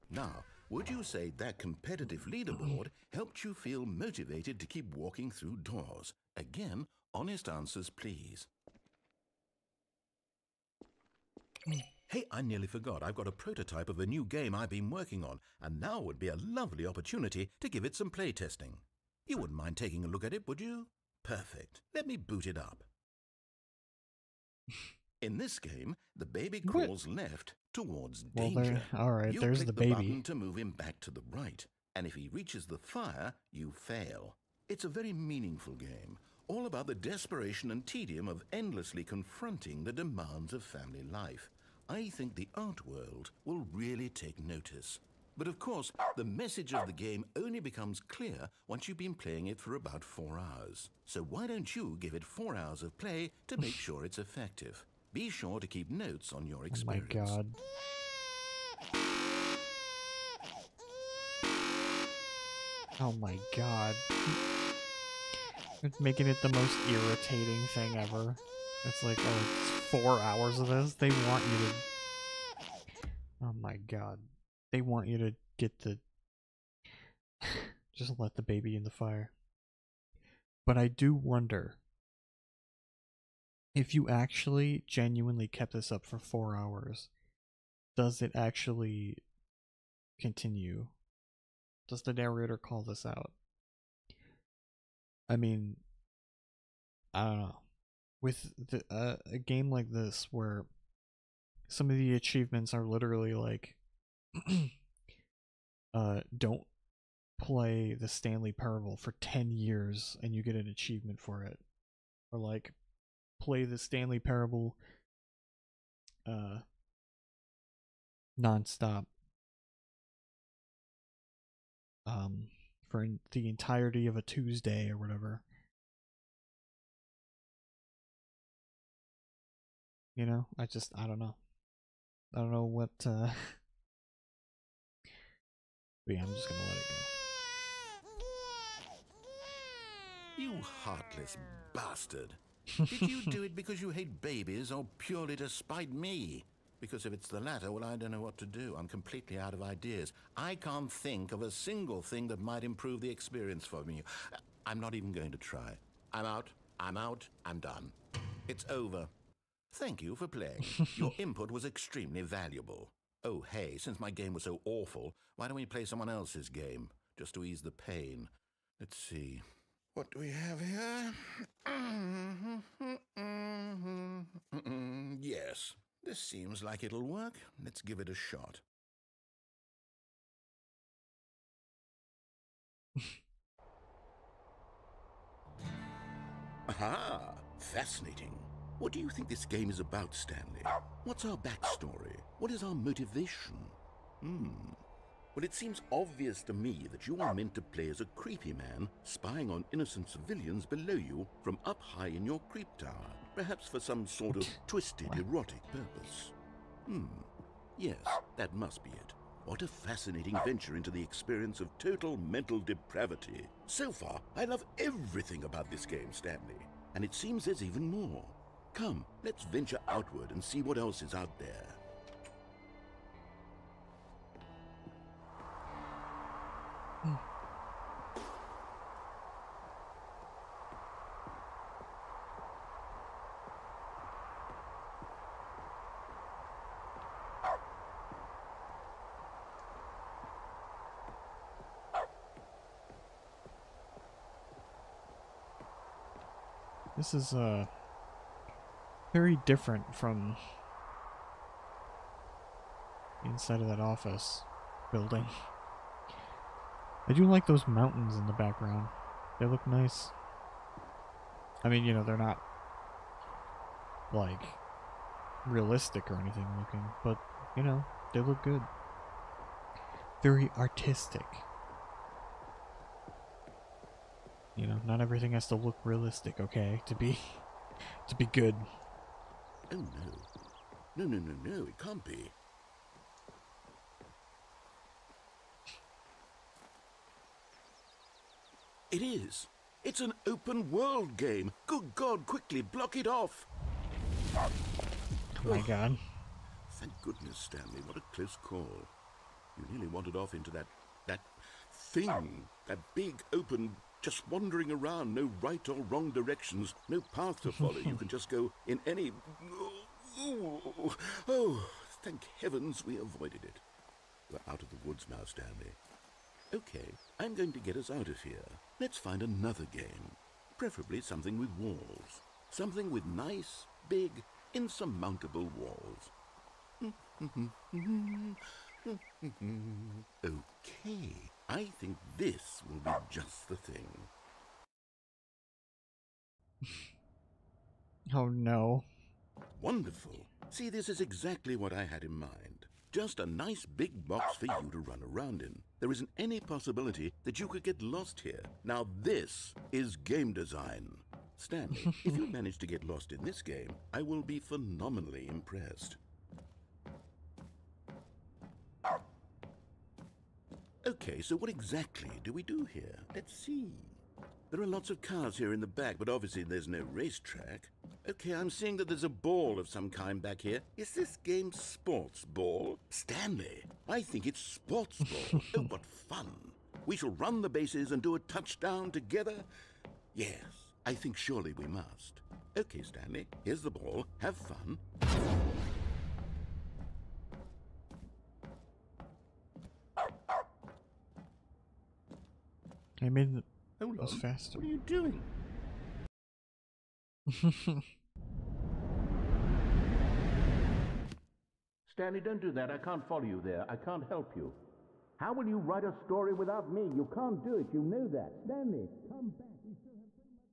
Now, would you say that competitive leaderboard helped you feel motivated to keep walking through doors? Again, honest answers, please. Hey, I nearly forgot. I've got a prototype of a new game I've been working on, and now would be a lovely opportunity to give it some playtesting. You wouldn't mind taking a look at it, would you? Perfect. Let me boot it up. In this game, the baby crawls left towards danger. All right, you there's click the the baby. button to move him back to the right, and if he reaches the fire, you fail. It's a very meaningful game, all about the desperation and tedium of endlessly confronting the demands of family life. I think the art world will really take notice. But of course, the message of the game only becomes clear once you've been playing it for about 4 hours. So why don't you give it 4 hours of play to make sure it's effective? Be sure to keep notes on your experience. Oh my god. Oh my god. It's making it the most irritating thing ever. It's like, oh, it's 4 hours of this? They want you to... Oh my god. They want you to get the... Just let the baby in the fire. But I do wonder if you actually genuinely kept this up for 4 hours, does it actually continue? Does the narrator call this out? I mean, I don't know. With a game like this, where some of the achievements are literally like, don't play the Stanley Parable for 10 years and you get an achievement for it. Or like, play the Stanley Parable non-stop for the entirety of a Tuesday or whatever. You know, I don't know. I don't know what but yeah, I'm just gonna let it go. You heartless bastard. Did you do it because you hate babies or purely to spite me? Because if it's the latter, well, I don't know what to do. I'm completely out of ideas. I can't think of a single thing that might improve the experience for me. I'm not even going to try. I'm out, I'm done. It's over. Thank you for playing. Your input was extremely valuable. Oh, hey, since my game was so awful, why don't we play someone else's game, just to ease the pain? Let's see. What do we have here? Yes, this seems like it'll work. Let's give it a shot. Aha! Fascinating. What do you think this game is about, Stanley? What's our backstory? What is our motivation? Well, it seems obvious to me that you are meant to play as a creepy man spying on innocent civilians below you from up high in your creep tower, perhaps for some sort of twisted, erotic purpose. Yes, that must be it. What a fascinating venture into the experience of total mental depravity. So far, I love everything about this game, Stanley, and it seems there's even more. Come, let's venture outward and see what else is out there. This is very different from the inside of that office building. I do like those mountains in the background. They look nice. I mean, you know, they're not like realistic or anything looking, but you know, they look good. Very artistic. You know, not everything has to look realistic, okay, to be good. Oh no. No, it can't be. It is. It's an open world game. Good God, quickly block it off. Oh my god. Thank goodness, Stanley. What a close call. You nearly wandered off into that thing, that big, open, just wandering around, no right or wrong directions, no path to follow. You can just go in any... Oh, thank heavens we avoided it. We're out of the woods now, Stanley. Okay, I'm going to get us out of here. Let's find another game. Preferably something with walls. Something with nice, big, insurmountable walls. Okay, I think this will be just the thing. Oh no. Wonderful. See, this is exactly what I had in mind. Just a nice big box for you to run around in. There isn't any possibility that you could get lost here. Now this is game design. Stanley, if you manage to get lost in this game, I will be phenomenally impressed. Okay, so what exactly do we do here? Let's see. There are lots of cars here in the back, but obviously there's no racetrack. Okay, I'm seeing that there's a ball of some kind back here. Is this game sports ball? Stanley, I think it's sports ball. Oh, what fun. We shall run the bases and do a touchdown together? Yes, I think surely we must. Okay, Stanley, here's the ball. Have fun. I made it Hold was on. faster. What are you doing? Stanley, don't do that. I can't follow you there. I can't help you. How will you write a story without me? You can't do it. You know that. Stanley, come back. We still have so much...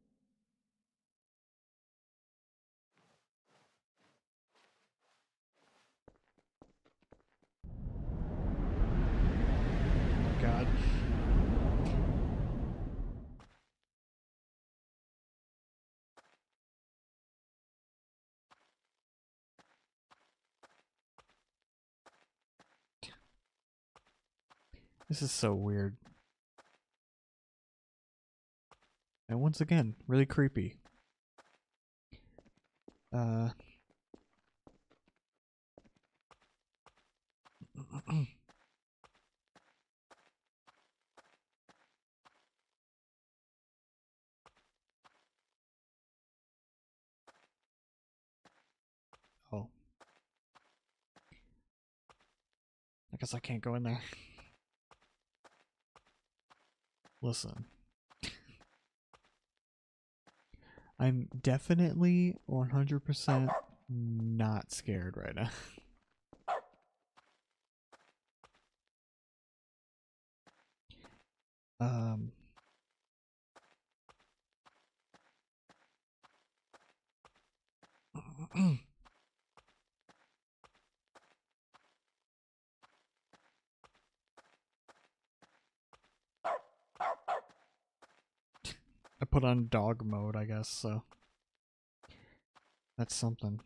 Oh my god. This is so weird. And once again, really creepy. Oh. I guess I can't go in there. Listen. I'm definitely 100% not scared right now. Um... I put on dog mode, I guess, so that's something.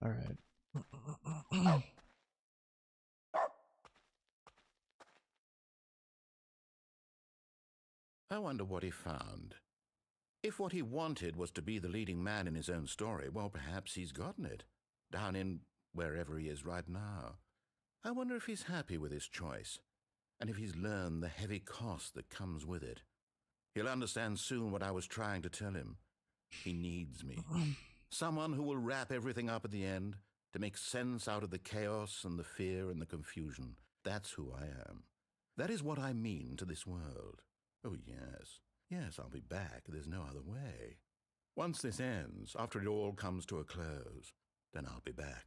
All right. I wonder what he found. If what he wanted was to be the leading man in his own story, well, perhaps he's gotten it, down in wherever he is right now. I wonder if he's happy with his choice, and if he's learned the heavy cost that comes with it. He'll understand soon what I was trying to tell him. He needs me. Someone who will wrap everything up at the end, to make sense out of the chaos and the fear and the confusion. That's who I am. That is what I mean to this world. Oh, yes. Yes, I'll be back. There's no other way. Once this ends, after it all comes to a close, then I'll be back.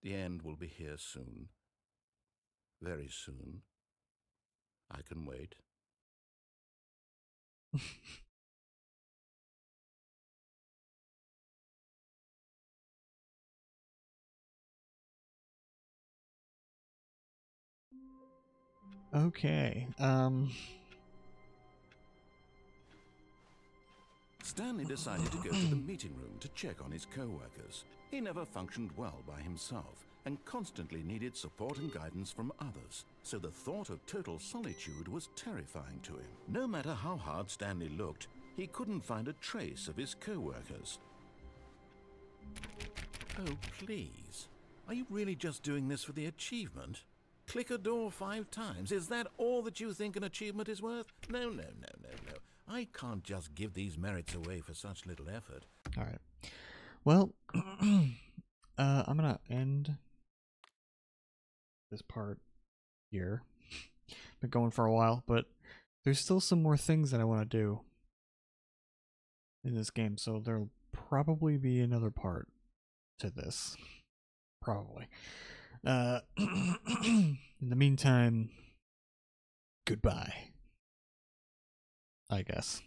The end will be here soon. Very soon. I can wait. Okay. Stanley decided to go to the meeting room to check on his co-workers. He never functioned well by himself and constantly needed support and guidance from others, so the thought of total solitude was terrifying to him. No matter how hard Stanley looked, he couldn't find a trace of his co-workers. Oh, please. Are you really just doing this for the achievement? Click a door 5 times. Is that all that you think an achievement is worth? No. I can't just give these merits away for such little effort. Alright. Well, I'm gonna end this part here. Been going for a while, but there's still some more things that I want to do in this game, so there'll probably be another part to this. Probably. In the meantime, goodbye. I guess.